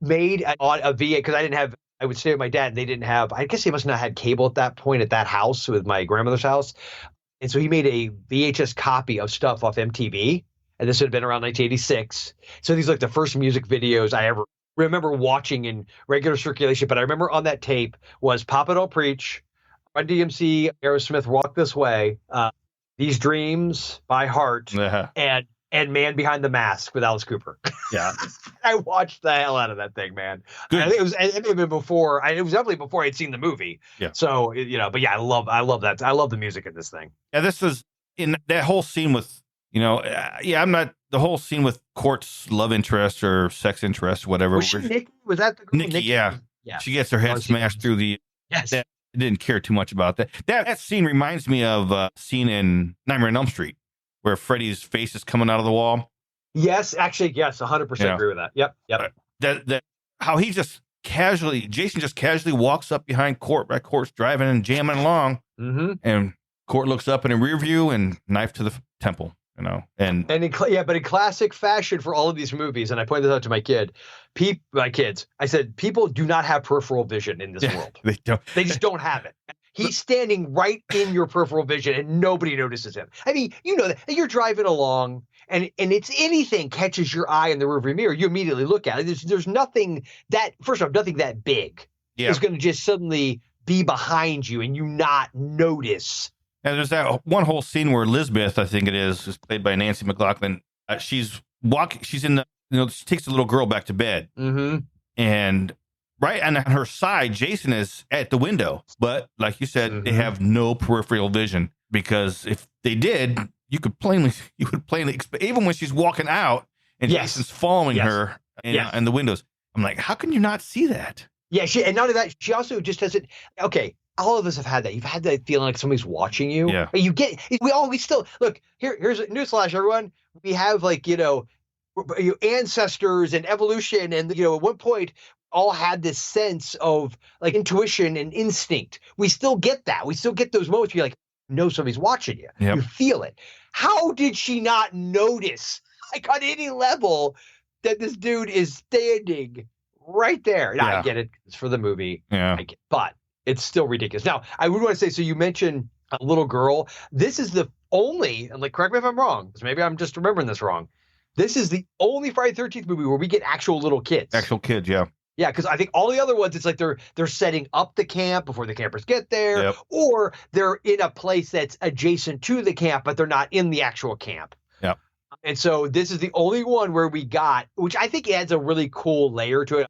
made on a VA because I would stay with my dad. And they didn't have. I guess he must not have had cable at that point at that house with my grandmother's house. And so he made a VHS copy of stuff off MTV. And this would have been around 1986. So these are like the first music videos I ever remember watching in regular circulation. But I remember on that tape was Papa Don't Preach, Run DMC, Aerosmith, Walk This Way, These Dreams by Heart, and Man Behind the Mask with Alice Cooper. Yeah. I watched the hell out of that thing, man. Good. I think it was definitely before I'd seen the movie. Yeah. So, but yeah, I love that. I love the music in this thing. Yeah, this was in that whole scene with, I'm not the whole scene with Court's love interest or sex interest, whatever. Was she Nikki? Was that the girl? Nikki? Yeah. She gets her head smashed through the. Yes. I didn't care too much about that. That scene reminds me of a scene in Nightmare on Elm Street where Freddy's face is coming out of the wall. Yes, actually, yes, 100% agree with that. Yep. That how he Jason just casually walks up behind Court. Right, Court's driving and jamming along, and Court looks up in a rear view and knife to the temple. But in classic fashion for all of these movies, and I pointed this out to my kids, I said, people do not have peripheral vision in this world. They don't. They just don't have it. He's standing right in your peripheral vision and nobody notices him. I mean, that you're driving along and it's anything catches your eye in the rearview mirror, you immediately look at it. There's nothing that, first off, nothing that big is going to just suddenly be behind you and you not notice. And there's that one whole scene where Elizabeth, I think it is played by Nancy McLaughlin. She's walking. She's in the. She takes the little girl back to bed, and right on her side, Jason is at the window. But like you said, they have no peripheral vision because if they did, you would plainly, even when she's walking out and Jason's following her in the windows. I'm like, how can you not see that? Yeah, and not only that, she also just doesn't. Okay. All of us have had that. You've had that feeling like somebody's watching you. Yeah. We still look. Here's a newsflash, everyone. We have ancestors and evolution, and at one point all had this sense of like intuition and instinct. We still get that. We still get those moments where you're like, somebody's watching you. Yep. You feel it. How did she not notice, like on any level, that this dude is standing right there? Now, I get it. It's for the movie. Yeah. But it's still ridiculous. Now, I would want to say, so you mentioned a little girl. This is the only, and correct me if I'm wrong, because maybe I'm just remembering this wrong. This is the only Friday the 13th movie where we get actual little kids. Actual kids, yeah. Yeah, because I think all the other ones, it's like they're setting up the camp before the campers get there, or they're in a place that's adjacent to the camp, but they're not in the actual camp. Yep. And so this is the only one where we got, which I think adds a really cool layer to it.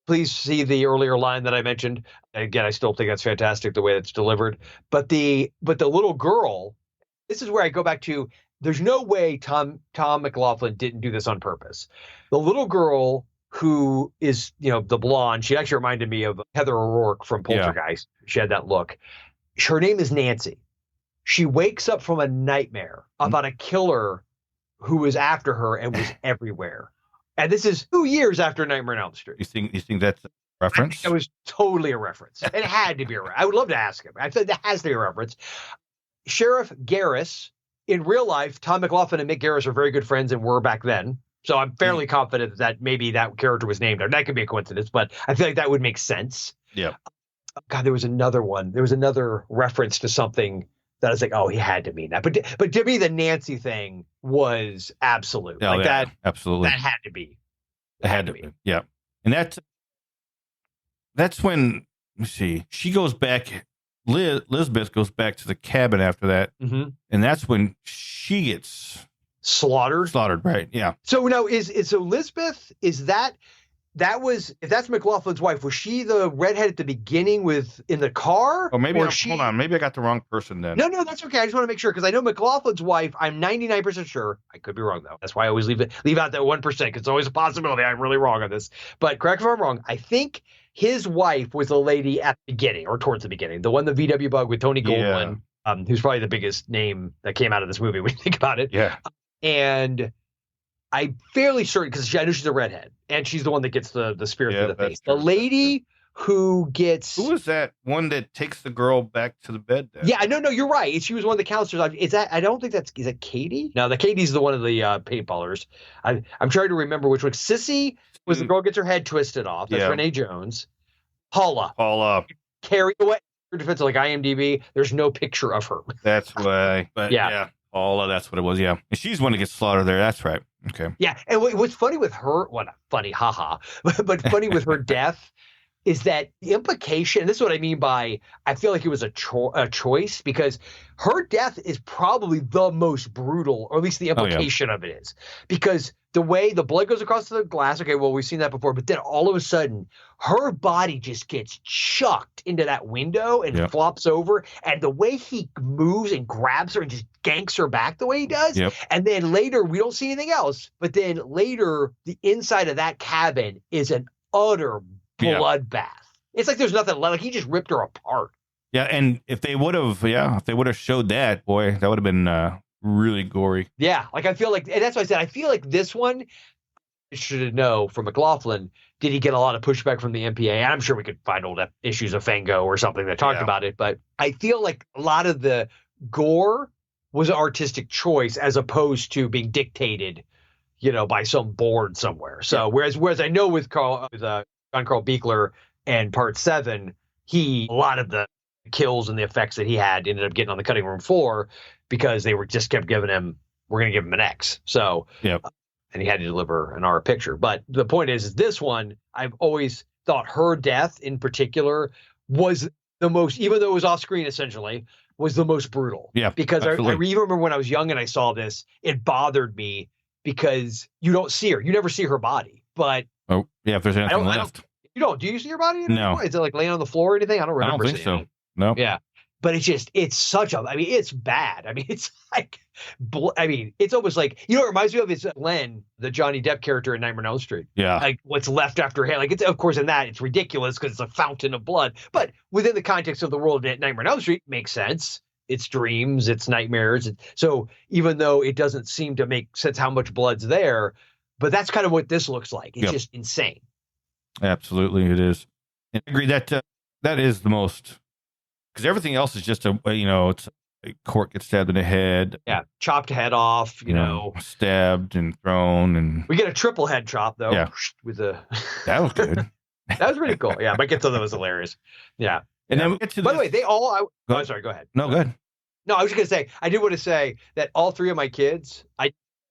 Please see the earlier line that I mentioned. Again, I still think that's fantastic the way it's delivered. But the little girl, this is where I go back to, there's no way Tom McLaughlin didn't do this on purpose. The little girl who is, the blonde, she actually reminded me of Heather O'Rourke from Poltergeist. Yeah. She had that look. Her name is Nancy. She wakes up from a nightmare about a killer who was after her and was everywhere. And this is 2 years after Nightmare on Elm Street. You think that's a reference? It was totally a reference. It had to be a reference. I would love to ask him. I said that has to be a reference. Sheriff Garris, in real life, Tom McLaughlin and Mick Garris are very good friends and were back then. So I'm fairly confident that maybe that character was named. That could be a coincidence, but I feel like that would make sense. Yeah. God, there was another one. There was another reference to something that I was like, oh, he had to mean that. But to me, the Nancy thing was absolute. Oh, that absolutely. That had to be. It had to be. Yeah. And that's when, let me see, she goes back, Lisbeth goes back to the cabin after that. Mm-hmm. And that's when she gets slaughtered, right? Yeah. So now so Lisbeth, is that was, if that's McLaughlin's wife, was she the redhead at the beginning in the car? Oh, maybe hold on, maybe I got the wrong person then. No, that's okay. I just want to make sure, because I know McLaughlin's wife, I'm 99% sure. I could be wrong though. That's why I always leave out that 1%, because it's always a possibility I'm really wrong on this. But correct me if I'm wrong. I think his wife was the lady at the beginning, or towards the beginning, the one, the VW Bug with Tony Goldwyn, who's probably the biggest name that came out of this movie when you think about it. Yeah. And I'm fairly certain, because I know she's a redhead, and she's the one that gets the spear through the face. The lady who is that one that takes the girl back to the bed then? Yeah, no, you're right. She was one of the counselors. Is that Katie? No, Katie's the one of the paintballers. I'm trying to remember which one. Sissy was the girl who gets her head twisted off. That's Renee Jones. Paula. Carried away. Her defense, like IMDb, there's no picture of her. That's why. But yeah. Paula, that's what it was, yeah. And she's the one that gets slaughtered there. That's right. Okay. Yeah, and what's funny with her, well, not funny, haha, but funny with her death is that the implication, and this is what I mean by, I feel like it was a choice, because her death is probably the most brutal, or at least the implication of it is. Because the way the blood goes across the glass, okay, well, we've seen that before, but then all of a sudden, her body just gets chucked into that window and flops over, and the way he moves and grabs her and just ganks her back the way he does, and then later, we don't see anything else, but then later, the inside of that cabin is an utter bloodbath. It's like there's nothing left. Like he just ripped her apart. Yeah, and if they would have showed that, boy, that would have been really gory. Yeah, like I feel like, and that's why I said I feel like this one should know from McLaughlin. Did he get a lot of pushback from the MPA? And I'm sure we could find old issues of Fango or something that talked about it, but I feel like a lot of the gore was an artistic choice as opposed to being dictated, by some board somewhere. So whereas I know with John Carl Buechler and Part 7, a lot of the kills and the effects that he had ended up getting on the cutting room floor because they were just kept giving him, we're going to give him an X. So, and he had to deliver an R picture. But the point is this one, I've always thought her death in particular was the most, even though it was off screen essentially, was the most brutal. Yeah. Because I even remember when I was young and I saw this, it bothered me because you don't see her. You never see her body. But if there's anything left. Do you see your body anymore? No. Is it like laying on the floor or anything? I don't remember. I don't think so. No. Yeah. But it's such a, it's bad. It's like, it's almost like, it reminds me of is Len, the Johnny Depp character in Nightmare on Elm Street. Yeah. Like what's left after him. Like it's, of course, in that it's ridiculous because it's a fountain of blood. But within the context of the world of Nightmare on Elm Street, makes sense. It's dreams, it's nightmares. So even though it doesn't seem to make sense how much blood's there, but that's kind of what this looks like. It's just insane. Absolutely, it is. And I agree that that is the most, because everything else is just it's a Court gets stabbed in the head. Yeah, chopped head off. Stabbed and thrown, and we get a triple head chop though. Yeah, with a that was good. That was pretty cool. Yeah, my kid thought that was hilarious. Yeah. And then we get to by the way, they all. Sorry, go ahead. No, go ahead. No, I was just gonna say I did want to say that all three of my kids,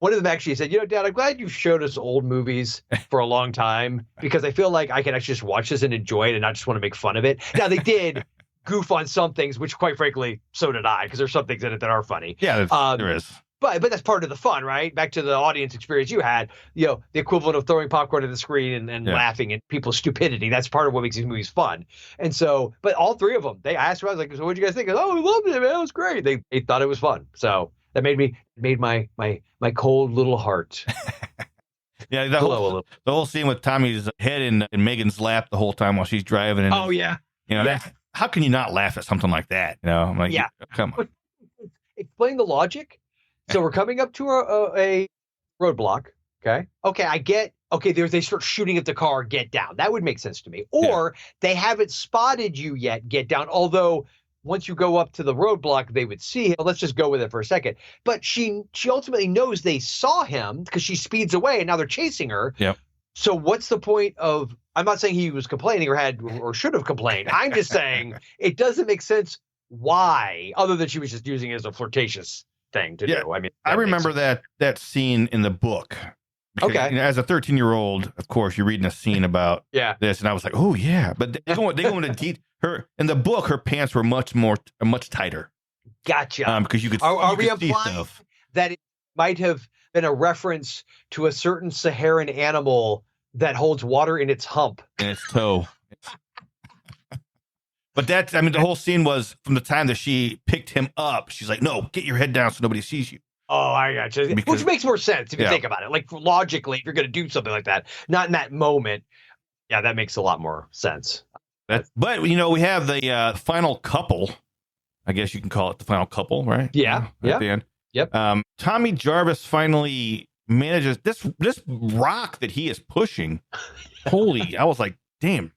one of them actually said, Dad, I'm glad you showed us old movies for a long time because I feel like I can actually just watch this and enjoy it and not just want to make fun of it. Now, they did goof on some things, which quite frankly, so did I, because there's some things in it that are funny. Yeah, there is. But that's part of the fun, right? Back to the audience experience you had, the equivalent of throwing popcorn at the screen and laughing at people's stupidity. That's part of what makes these movies fun. And so, but all three of them, they asked me, I was like, so what'd you guys think? Oh, we loved it, man. It was great. They thought it was fun. So that made my cold little heart. Yeah, the whole scene with Tommy's head in Megan's lap the whole time while she's driving. And, how can you not laugh at something like that? I'm like, come on. But explain the logic. So we're coming up to a roadblock. Okay, I get. Okay, they start shooting at the car. Get down. That would make sense to me. Or they haven't spotted you yet. Get down. Although once you go up to the roadblock, they would see him. Let's just go with it for a second. But she ultimately knows they saw him because she speeds away, and now they're chasing her. Yep. So what's the point of? I'm not saying he was complaining or should have complained. I'm just saying it doesn't make sense. Why? Other than she was just using it as a flirtatious thing to do. I mean, I remember that scene in the book. Because, as a 13-year-old, of course, you're reading a scene about this, and I was like, oh yeah. But they go into detail. Her in the book, her pants were much tighter. Gotcha. Because you could. Are we see implying stuff. that it might have been a reference to a certain Saharan animal that holds water in its hump? In its toe. But the whole scene was from the time that she picked him up. She's like, no, get your head down so nobody sees you. Oh, I got you. Which makes more sense if you think about it. Like, logically, if you're going to do something like that, not in that moment. Yeah, that makes a lot more sense. But, we have the final couple. I guess you can call it the final couple, right? Yeah. At the end. Yep. Tommy Jarvis finally manages this rock that he is pushing. Holy, I was like, damn.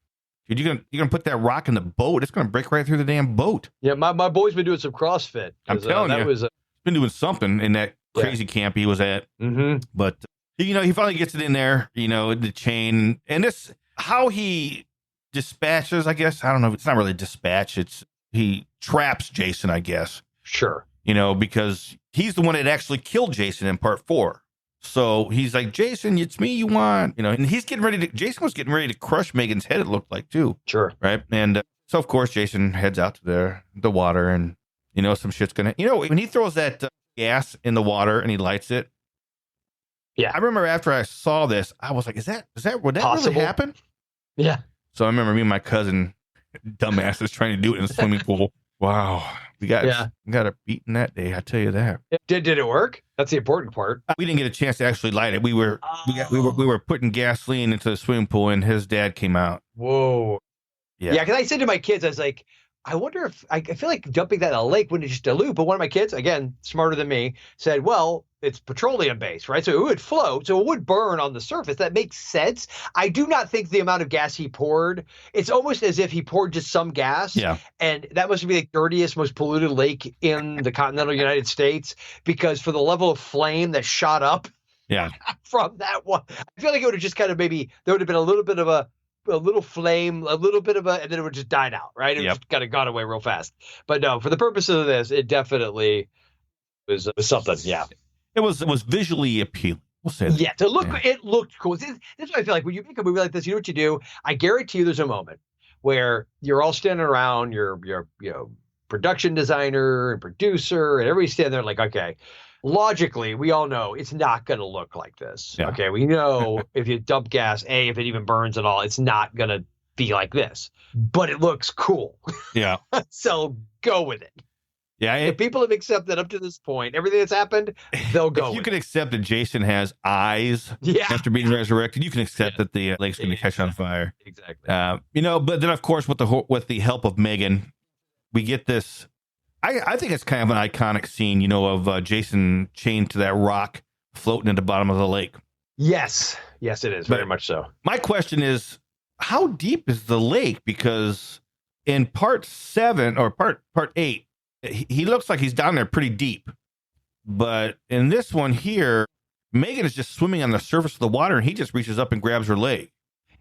Dude, you're gonna put that rock in the boat. It's gonna break right through the damn boat. Yeah, my boy's been doing some CrossFit. I'm telling you, he's been doing something in that crazy camp he was at. Mm-hmm. But he finally gets it in there. The chain and this how he dispatches. I guess I don't know. It's not really dispatch. It's he traps Jason. I guess. Sure. Because he's the one that actually killed Jason in part 4. So he's like, Jason, it's me you want, and he's Jason was getting ready to crush Megan's head, it looked like, too. Sure. Right. And so, of course, Jason heads out to the water and, some shit's going to, when he throws that gas in the water and he lights it. Yeah. I remember after I saw this, I was like, would that possible? really happen? Yeah. So I remember me and my cousin, dumbasses, trying to do it in the swimming pool. Wow. We got a beating that day, I tell you that. Did it work? That's the important part. We didn't get a chance to actually light it. We were putting gasoline into the swimming pool, and his dad came out. Whoa. Yeah. Yeah, because I said to my kids, I was like, I wonder if I feel like dumping that in a lake wouldn't just dilute. But one of my kids, again, smarter than me, said, well, it's petroleum based, right? So it would float, so it would burn on the surface. That makes sense. I do not think the amount of gas he poured, it's almost as if he poured just some gas. Yeah. And that must be the dirtiest, most polluted lake in the continental United States, because for the level of flame that shot up from that one, I feel like it would have just kind of there would have been a little bit of a little flame, and then it would just died out, right? It just kind of gone away real fast. But no, for the purpose of this, it definitely was something. Yeah. It was visually appealing. We'll say that. Yeah, it looked cool. This is what I feel like when you make a movie like this. You know what you do? I guarantee you, there's a moment where you're all standing around, your production designer and producer, and everybody's standing there like, okay, logically, we all know it's not going to look like this. Yeah. Okay, we know if you dump gas, if it even burns at all, it's not going to be like this. But it looks cool. Yeah. So go with it. Yeah, if people have accepted up to this point everything that's happened, they'll go. If you can accept that Jason has eyes after being resurrected, you can accept that the lake's going to catch on fire. Exactly. But then of course with the help of Megan, we get this. I think it's kind of an iconic scene, of Jason chained to that rock floating at the bottom of the lake. Yes, it is very much so. My question is, how deep is the lake? Because in part 7 or part 8. He looks like he's down there pretty deep. But in this one here, Megan is just swimming on the surface of the water, and he just reaches up and grabs her leg.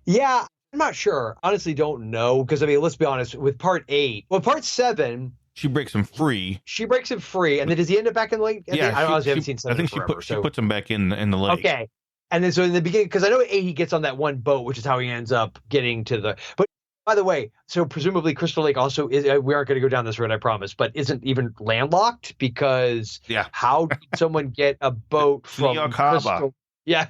Yeah, I'm not sure. Honestly, don't know. Because, let's be honest, with part 8, part 7... She breaks him free. And then does he end up back in the lake? I haven't seen 7 I think she puts him back in the lake. Okay. And then so in the beginning, because I know 8, he gets on that one boat, which is how he ends up getting to the... But By the way, so presumably Crystal Lake also is, we aren't going to go down this road, I promise, but isn't even landlocked because how did someone get a boat from Crystal? Yeah.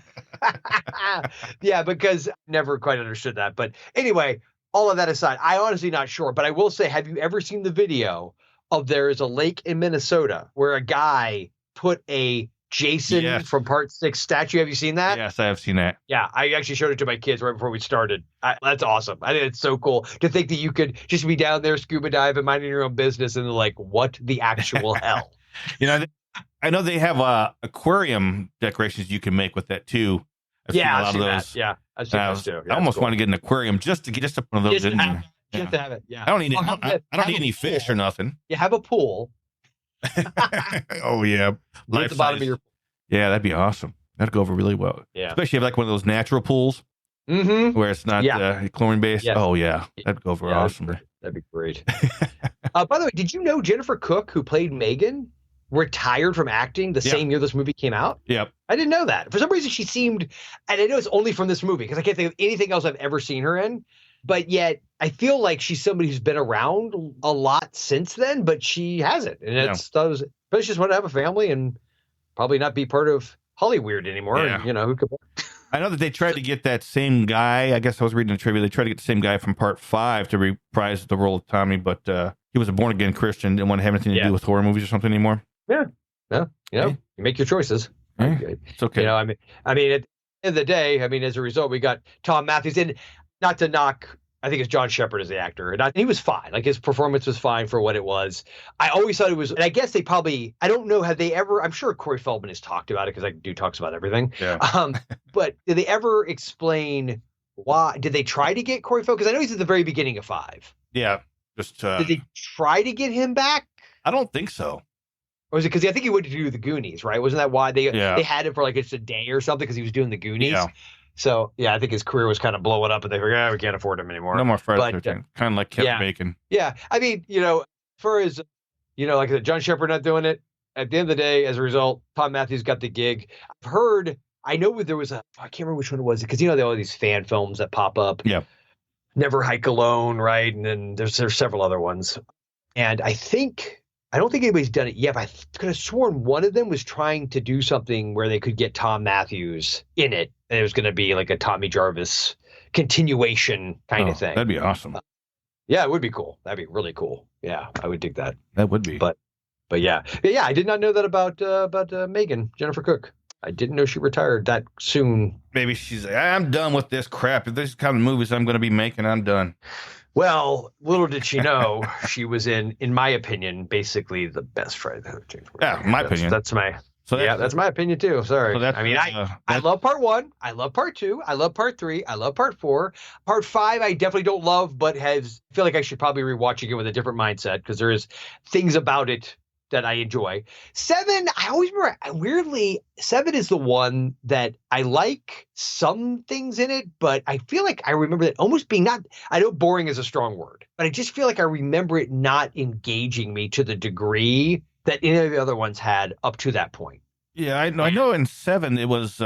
Yeah, because I never quite understood that. But anyway, all of that aside, I honestly not sure, but I will say, have you ever seen the video of there is a lake in Minnesota where a guy put a Jason from Part 6 statue? Have you seen that? Yes, I have seen that. Yeah, I actually showed it to my kids right before we started. That's awesome. I think it's so cool to think that you could just be down there scuba diving, minding your own business, and they're like, what the actual hell? I know they have aquarium decorations you can make with that too. I've seen a lot of those. That. Yeah, I've seen those too. Yeah, I almost want to get an aquarium just to put one of those in there. Just to have it. Yeah. I don't need I don't need any fish or nothing. You have a pool. Oh yeah, at the bottom of your pool. Yeah, that'd be awesome. That'd go over really well. Yeah, especially if like one of those natural pools where it's not chlorine based. Yeah. Oh yeah, that'd go over awesome. That'd be great. By the way, did you know Jennifer Cook, who played Megan, retired from acting the same year this movie came out? Yep. I didn't know that. For some reason, she seemed, and I know it's only from this movie because I can't think of anything else I've ever seen her in, but yet I feel like she's somebody who's been around a lot since then, but she hasn't. And it's those, but she just want to have a family and probably not be part of Hollyweird anymore. Yeah. And, who could. I know that they tried to get that same guy. I guess I was reading the trivia. They tried to get the same guy from Part 5 to reprise the role of Tommy, but he was a born again Christian, didn't want to have anything to do with horror movies or something anymore. Yeah. No, you make your choices. It's okay. I mean, at the end of the day, as a result, we got Tom Matthews in. Not to knock, I think it's John Shepard as the actor. And he was fine. Like his performance was fine for what it was. I always thought it was, and I guess they probably, I don't know, have they ever, I'm sure Corey Feldman has talked about it because dude talks about everything. Yeah. But did they ever explain why? Did they try to get Corey Feldman? Because I know he's at the very beginning of 5. Yeah. Just did they try to get him back? I don't think so. Or was it because I think he wanted to do the Goonies, right? Wasn't that why they had him for like just a day or something because he was doing the Goonies? Yeah. So, I think his career was kind of blowing up and they figured, we can't afford him anymore. No more Friday the 13th. Kind of like Kevin Bacon. Yeah. As far as, like I said, John Shepard not doing it, at the end of the day, as a result, Tom Matthews got the gig. I know there was I can't remember which one it was because, there are all these fan films that pop up. Yeah. Never Hike Alone, right? And then there's several other ones. And I don't think anybody's done it yet, but I could have sworn one of them was trying to do something where they could get Tom Matthews in it. And it was going to be like a Tommy Jarvis continuation kind of thing. That'd be awesome. Yeah, it would be cool. That'd be really cool. Yeah, I would dig that. That would be. But yeah. I did not know that about Megan, Jennifer Cook. I didn't know she retired that soon. Maybe she's like, I'm done with this crap. If this kind of movies I'm going to be making, I'm done. Well, little did she know she was in my opinion, basically the best Friday the 13th. Yeah, my opinion. That's my opinion too. Sorry. So I love Part 1. I love Part 2. I love Part 3. I love Part 4. Part 5, I definitely don't love, but feel like I should probably rewatch it with a different mindset because there is things about it that I enjoy. 7, I always remember, weirdly, 7 is the one that I like some things in it, but I feel like I remember it almost being I know boring is a strong word, but I just feel like I remember it not engaging me to the degree that any of the other ones had up to that point. Yeah, I know in 7, it was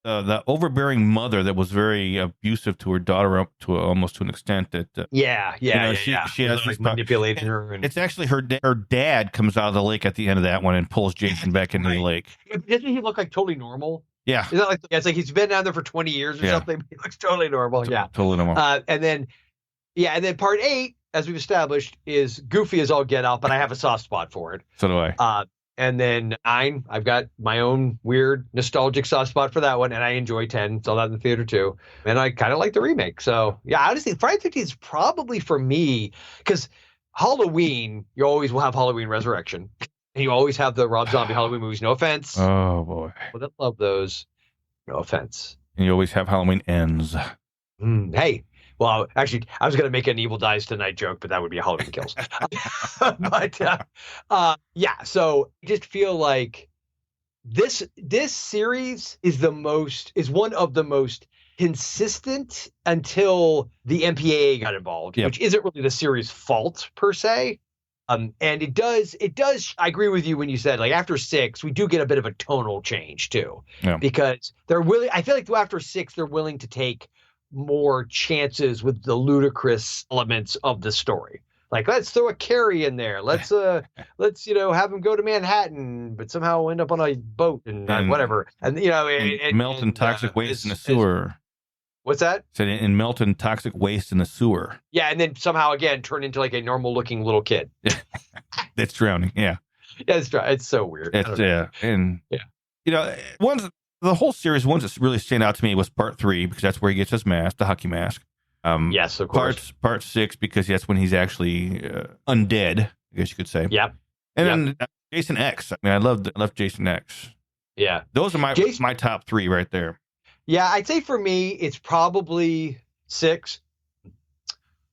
the overbearing mother that was very abusive to her daughter up to almost to an extent that she has like manipulating her. And... It's actually her dad comes out of the lake at the end of that one and pulls Jason back into the lake. Doesn't he look like totally normal? Yeah, is that like it's like he's been down there for 20 years or something? He looks totally normal. Totally normal. And then Part 8, as we've established, is goofy as all get out, but I have a soft spot for it. So do I. And then 9, I've got my own weird nostalgic soft spot for that one, and I enjoy 10. Saw that in the theater too, and I kind of like the remake. So yeah, honestly, Friday the 13th is probably for me because Halloween, you always will have Halloween Resurrection, and you always have the Rob Zombie Halloween movies. No offense. Oh boy, well, I love those. No offense. And you always have Halloween Ends. Hey. Well, actually, I was going to make an Evil Dies Tonight joke, but that would be a Halloween Kills. So I just feel like this series is one of the most consistent until the MPAA got involved, which isn't really the series' fault per se. And it does. I agree with you when you said like after 6, we do get a bit of a tonal change too, because I feel like after 6, they're willing to take more chances with the ludicrous elements of the story. Like, let's throw a Carrie in there. Let's have him go to Manhattan, but somehow end up on a boat and whatever. And melt in toxic waste in the sewer. What's that? Said and melt in toxic waste in the sewer. Yeah, and then somehow again turn into like a normal looking little kid. That's drowning. Yeah. Yeah, it's so weird. And the whole series, ones that really stand out to me was part 3 because that's where he gets his mask, the hockey mask. Yes, of course. Part 6 because that's when he's actually undead, I guess you could say. Yep. And then Jason X. I mean, I love Jason X. Yeah. Those are my top 3 right there. Yeah, I'd say for me, it's probably 6.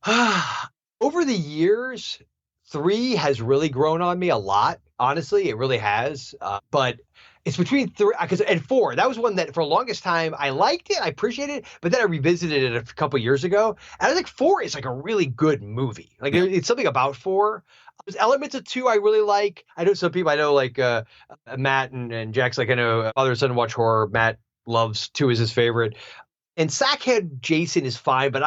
Over the years, 3 has really grown on me a lot. Honestly, it really has. But it's between 3 and 4. That was one that for the longest time I liked it, I appreciated it, but then I revisited it a couple years ago, and I think 4 is like a really good movie. Like it's something about 4. There's elements of 2 I really like. I know some people. I know like Matt and Jack's. Like I know father and son watch horror. Matt loves 2 is his favorite, and Sackhead Jason is fine, but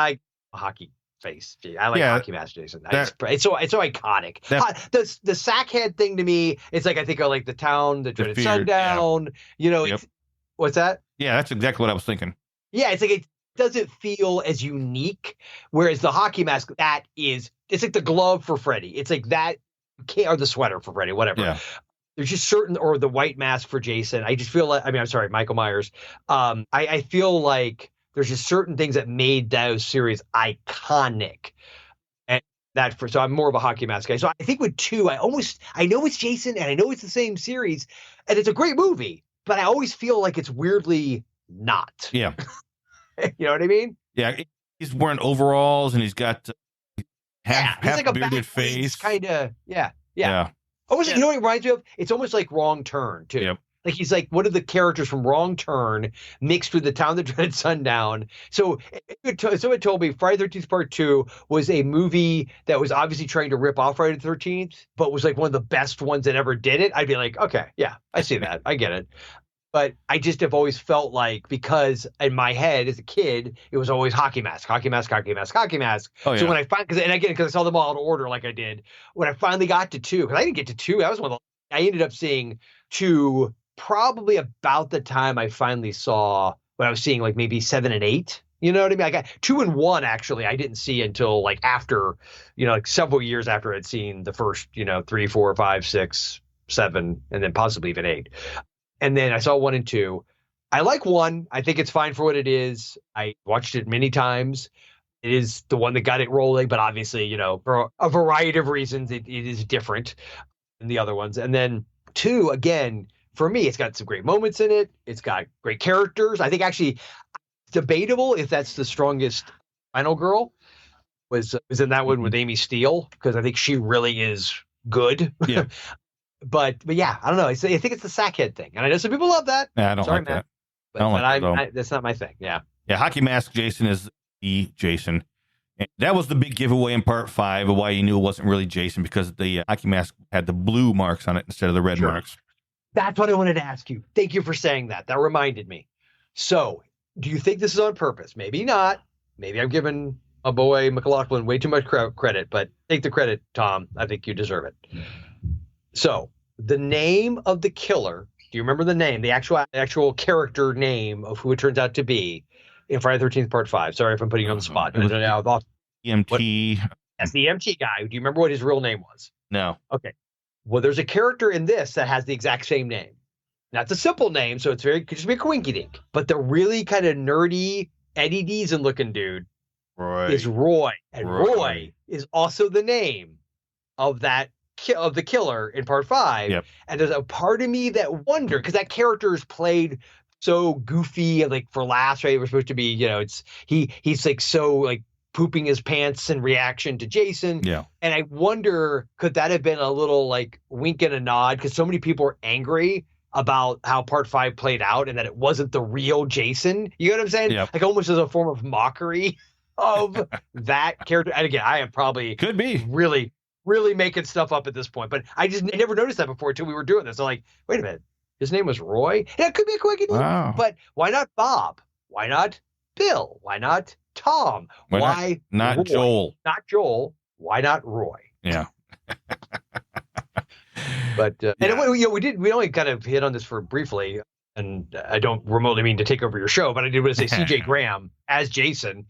hockey face. I like hockey mask Jason. It's so iconic. The Sackhead thing to me, it's like I think of like the town, the dreaded sundown. What's that? Yeah, that's exactly what I was thinking. Yeah, it's like it doesn't feel as unique, whereas the hockey mask it's like the glove for Freddy. It's like that, or the sweater for Freddy, whatever. Yeah. There's just certain, or the white mask for Jason. I just feel like, I'm sorry, Michael Myers. I feel like there's just certain things that made those series iconic. And so I'm more of a hockey mask guy. So I think with 2, I know it's Jason and I know it's the same series and it's a great movie, but I always feel like it's weirdly not. Yeah. You know what I mean? Yeah. He's wearing overalls and he's got half like bearded face. Kind of. Yeah. Almost, you know what it reminds me of? It's almost like Wrong Turn, too. Yep. Like he's like one of the characters from Wrong Turn mixed with the town that dreaded sundown. So someone told me Friday the 13th Part 2 was a movie that was obviously trying to rip off Friday the 13th, but was like one of the best ones that ever did it. I'd be like, okay, yeah, I see that. I get it. But I just have always felt like, because in my head as a kid, it was always hockey mask, hockey mask, hockey mask, hockey mask. Oh, yeah. So when I because I saw them all in order like I did, when I finally got to 2, because I didn't get to 2, that was I ended up seeing 2 probably about the time I finally saw when I was seeing like maybe 7 and 8. You know what I mean? I got 2 and 1 actually. I didn't see until like after, like several years after I'd seen the first, 3, 4, 5, 6, 7, and then possibly even 8. And then I saw 1 and 2. I like 1. I think it's fine for what it is. I watched it many times. It is the one that got it rolling, but obviously, for a variety of reasons, it is different than the other ones. And then 2, again, for me, it's got some great moments in it. It's got great characters. I think actually it's debatable if that's the strongest final girl was in that one with Amy Steele, because I think she really is good. Yeah. But yeah, I don't know. I think it's the Sackhead thing. And I know some people love that. Yeah, I don't like that. But that's not my thing. Yeah. Yeah, hockey mask Jason is the Jason. And that was the big giveaway in Part 5 of why you knew it wasn't really Jason, because the hockey mask had the blue marks on it instead of the red marks. That's what I wanted to ask you. Thank you for saying that. That reminded me. So, do you think this is on purpose? Maybe not. Maybe I'm giving a boy McLaughlin way too much credit, but take the credit, Tom. I think you deserve it. So, the name of the killer, do you remember the name, the actual character name of who it turns out to be in Friday the 13th Part 5? Sorry if I'm putting you on the spot. EMT. That's the EMT guy. Do you remember what his real name was? No. Okay. Well, there's a character in this that has the exact same name. Now, it's a simple name, so could just be a coinky-dink. But the really kind of nerdy Eddie Deason looking dude is Roy. And Roy is also the name of the killer in Part 5. Yep. And there's a part of me that wonder, because that character is played so goofy and like for laughs, right? We're supposed to be, he's like so like pooping his pants in reaction to Jason. Yeah. And I wonder, could that have been a little like wink and a nod? Because so many people are angry about how Part 5 played out and that it wasn't the real Jason. You know what I'm saying? Yep. Like almost as a form of mockery of that character. And again, I am probably could be really, really making stuff up at this point, but I never noticed that before until we were doing this. So like, wait a minute, his name was Roy? Yeah, it could be a quick name, but why not Bob? Why not Bill? Why not Tom. Why not Roy? Joel? Not Joel. Why not Roy? Yeah. But and we only kind of hit on this for briefly, and I don't remotely mean to take over your show, but I did want to say C.J. Graham as Jason.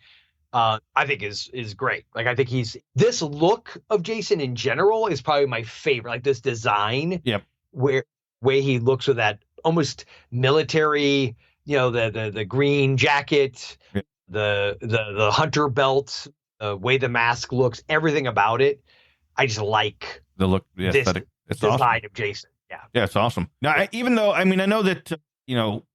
I think is great. Like, I think this look of Jason in general is probably my favorite. Like, this design, Yep. where way he looks with that almost military, the green jacket, Yep. the hunter belt, the way the mask looks, everything about it. I just like The look, the this aesthetic. It's design awesome. of Jason. Yeah. Yeah, it's awesome. Now, even though, I know that,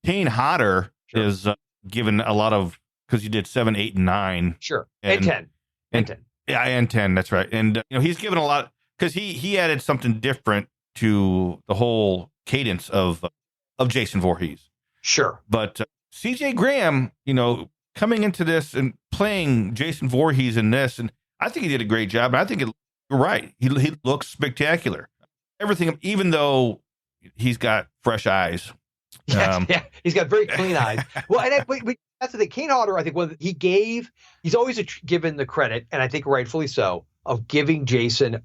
Kane Hodder Sure. is given a lot of, because he did 7, 8, and 9. Sure. And 10. And 10. Yeah, and 10. That's right. And, he's given a lot, because he added something different to the whole cadence of Jason Voorhees. Sure. But C.J. Graham, coming into this and playing Jason Voorhees in this, and I think he did a great job. And I think you're right. He looks spectacular. Everything, even though he's got fresh eyes. Yeah, he's got very clean eyes. Well, and that's the thing. Kane Hodder, I think, he's always given the credit, and I think rightfully so, of giving Jason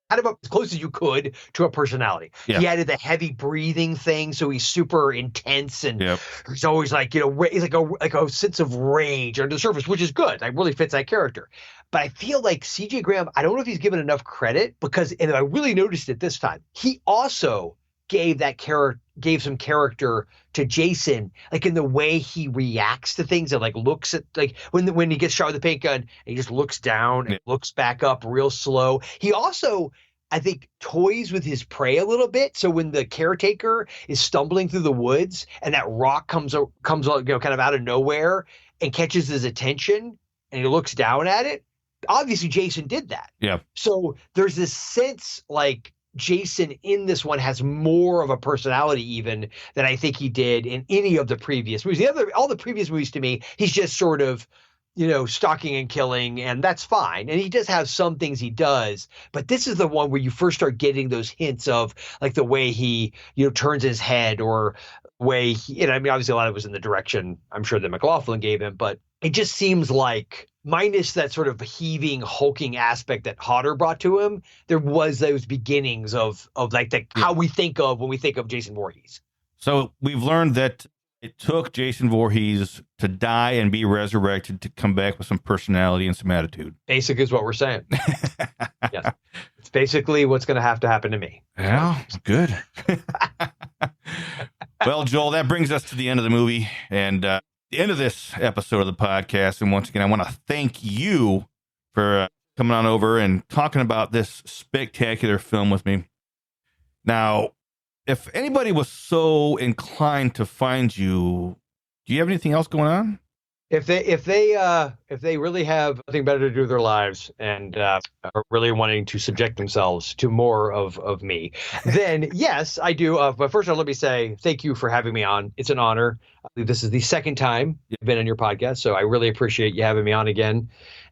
kind of as close as you could to a personality. Yeah. He added the heavy breathing thing, so he's super intense, and Yep. he's always like, he's like a sense of rage under the surface, which is good. Like, really fits that character. But I feel like C.J. Graham, I don't know if he's given enough credit, because, and I really noticed it this time, he also gave some character to Jason, like in the way he reacts to things and like looks at, like when he gets shot with the paint gun and he just looks down and looks back up real slow. He also, I think, toys with his prey a little bit. So when the caretaker is stumbling through the woods and that rock comes kind of out of nowhere and catches his attention and he looks down at it, obviously Jason did that. Yeah. So there's this sense like Jason in this one has more of a personality even than I think he did in any of the previous movies. All the previous movies, to me, he's just sort of, stalking and killing, and that's fine. And he does have some things he does, but this is the one where you first start getting those hints of like the way he, turns his head, or way he, obviously a lot of it was in the direction I'm sure that McLaughlin gave him, but it just seems like, minus that sort of heaving, hulking aspect that Hodder brought to him, there was those beginnings of like how we think of when we think of Jason Voorhees. So we've learned that it took Jason Voorhees to die and be resurrected to come back with some personality and some attitude. Basic is what we're saying. Yes. It's basically what's going to have to happen to me. Yeah, good. Well, Joel, that brings us to the end of the movie and the end of this episode of the podcast. And once again, I want to thank you for coming on over and talking about this spectacular film with me. Now, if anybody was so inclined to find you, do you have anything else going on? If they really have nothing better to do with their lives and are really wanting to subject themselves to more of me, then yes, I do. But first of all, let me say thank you for having me on. It's an honor. I believe this is the second time I've been on your podcast, so I really appreciate you having me on again.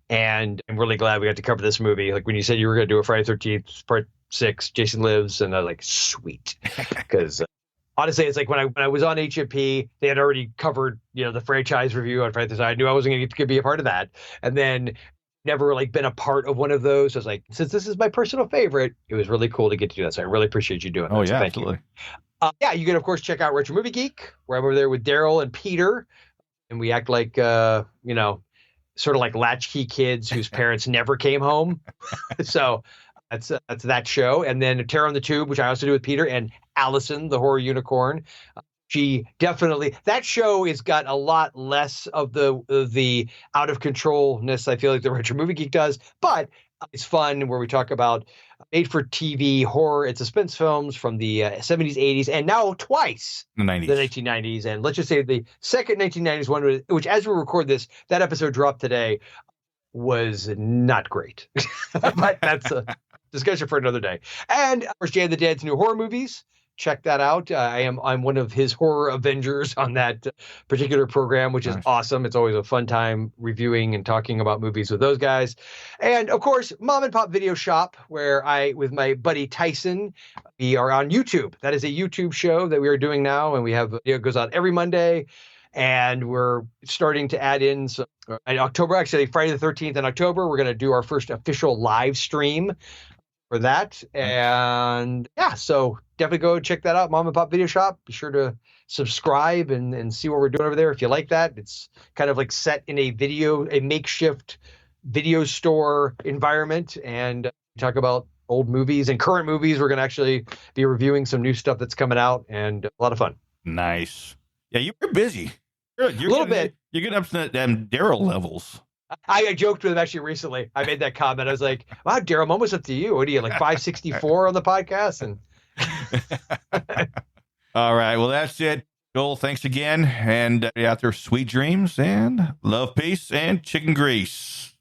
And I'm really glad we got to cover this movie. Like when you said you were going to do a Friday the 13th Part 6, Jason Lives, and I was like, sweet, because. Honestly, it's like when I was on HMP, they had already covered, the franchise review on Friday. I knew I wasn't going to be a part of that. And then never like been a part of one of those. I was like, since this is my personal favorite, it was really cool to get to do that. So I really appreciate you doing that. Oh, so yeah, thank absolutely. You. You can, of course, check out Retro Movie Geek, where I'm over there with Daryl and Peter. And we act like, sort of like latchkey kids whose parents never came home. So that's that show. And then Terror on the Tube, which I also do with Peter, and Allison, the horror unicorn. She definitely, that show has got a lot less of the out of controlness I feel like the Retro Movie Geek does, but it's fun where we talk about made for TV horror and suspense films from the 70s, 80s, and now twice The 90s. The 1990s. And let's just say the second 1990s one, which as we record this, that episode dropped today, was not great. But that's a discussion for another day. And of course, Jay and the Dad's new horror movies. Check that out. I'm one of his horror Avengers on that particular program, which is awesome. It's always a fun time reviewing and talking about movies with those guys. And of course, Mom and Pop Video Shop, where with my buddy Tyson, we are on YouTube. That is a YouTube show that we are doing now, and we have video goes out every Monday. And we're starting to add in some, in October, actually Friday the 13th in October, we're going to do our first official live stream for that. And yeah, so definitely go check that out, Mom and Pop Video Shop. Be sure to subscribe and see what we're doing over there. If you like that, it's kind of like set in a makeshift video store environment, and talk about old movies and current movies. We're going to actually be reviewing some new stuff that's coming out, and a lot of fun. Nice. Yeah, you're busy. You're a little bit. You're getting up to them Daryl levels. I joked with him actually recently. I made that comment. I was like, wow, Daryl, I'm almost up to you. What are you, like 564 on the podcast? And all right. Well, that's it. Joel, thanks again. And out there, sweet dreams and love, peace, and chicken grease.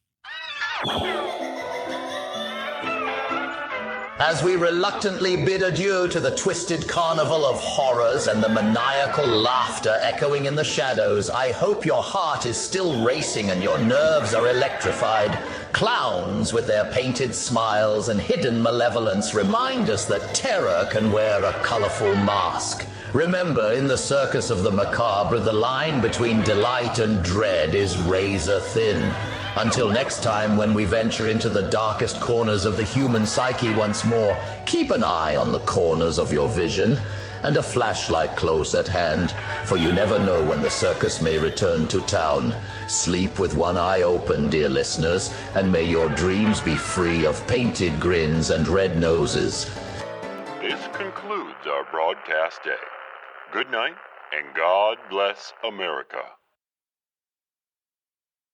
As we reluctantly bid adieu to the twisted carnival of horrors and the maniacal laughter echoing in the shadows, I hope your heart is still racing and your nerves are electrified. Clowns with their painted smiles and hidden malevolence remind us that terror can wear a colorful mask. Remember, in the circus of the macabre, the line between delight and dread is razor thin. Until next time, when we venture into the darkest corners of the human psyche once more, keep an eye on the corners of your vision and a flashlight close at hand, for you never know when the circus may return to town. Sleep with one eye open, dear listeners, and may your dreams be free of painted grins and red noses. This concludes our broadcast day. Good night, and God bless America.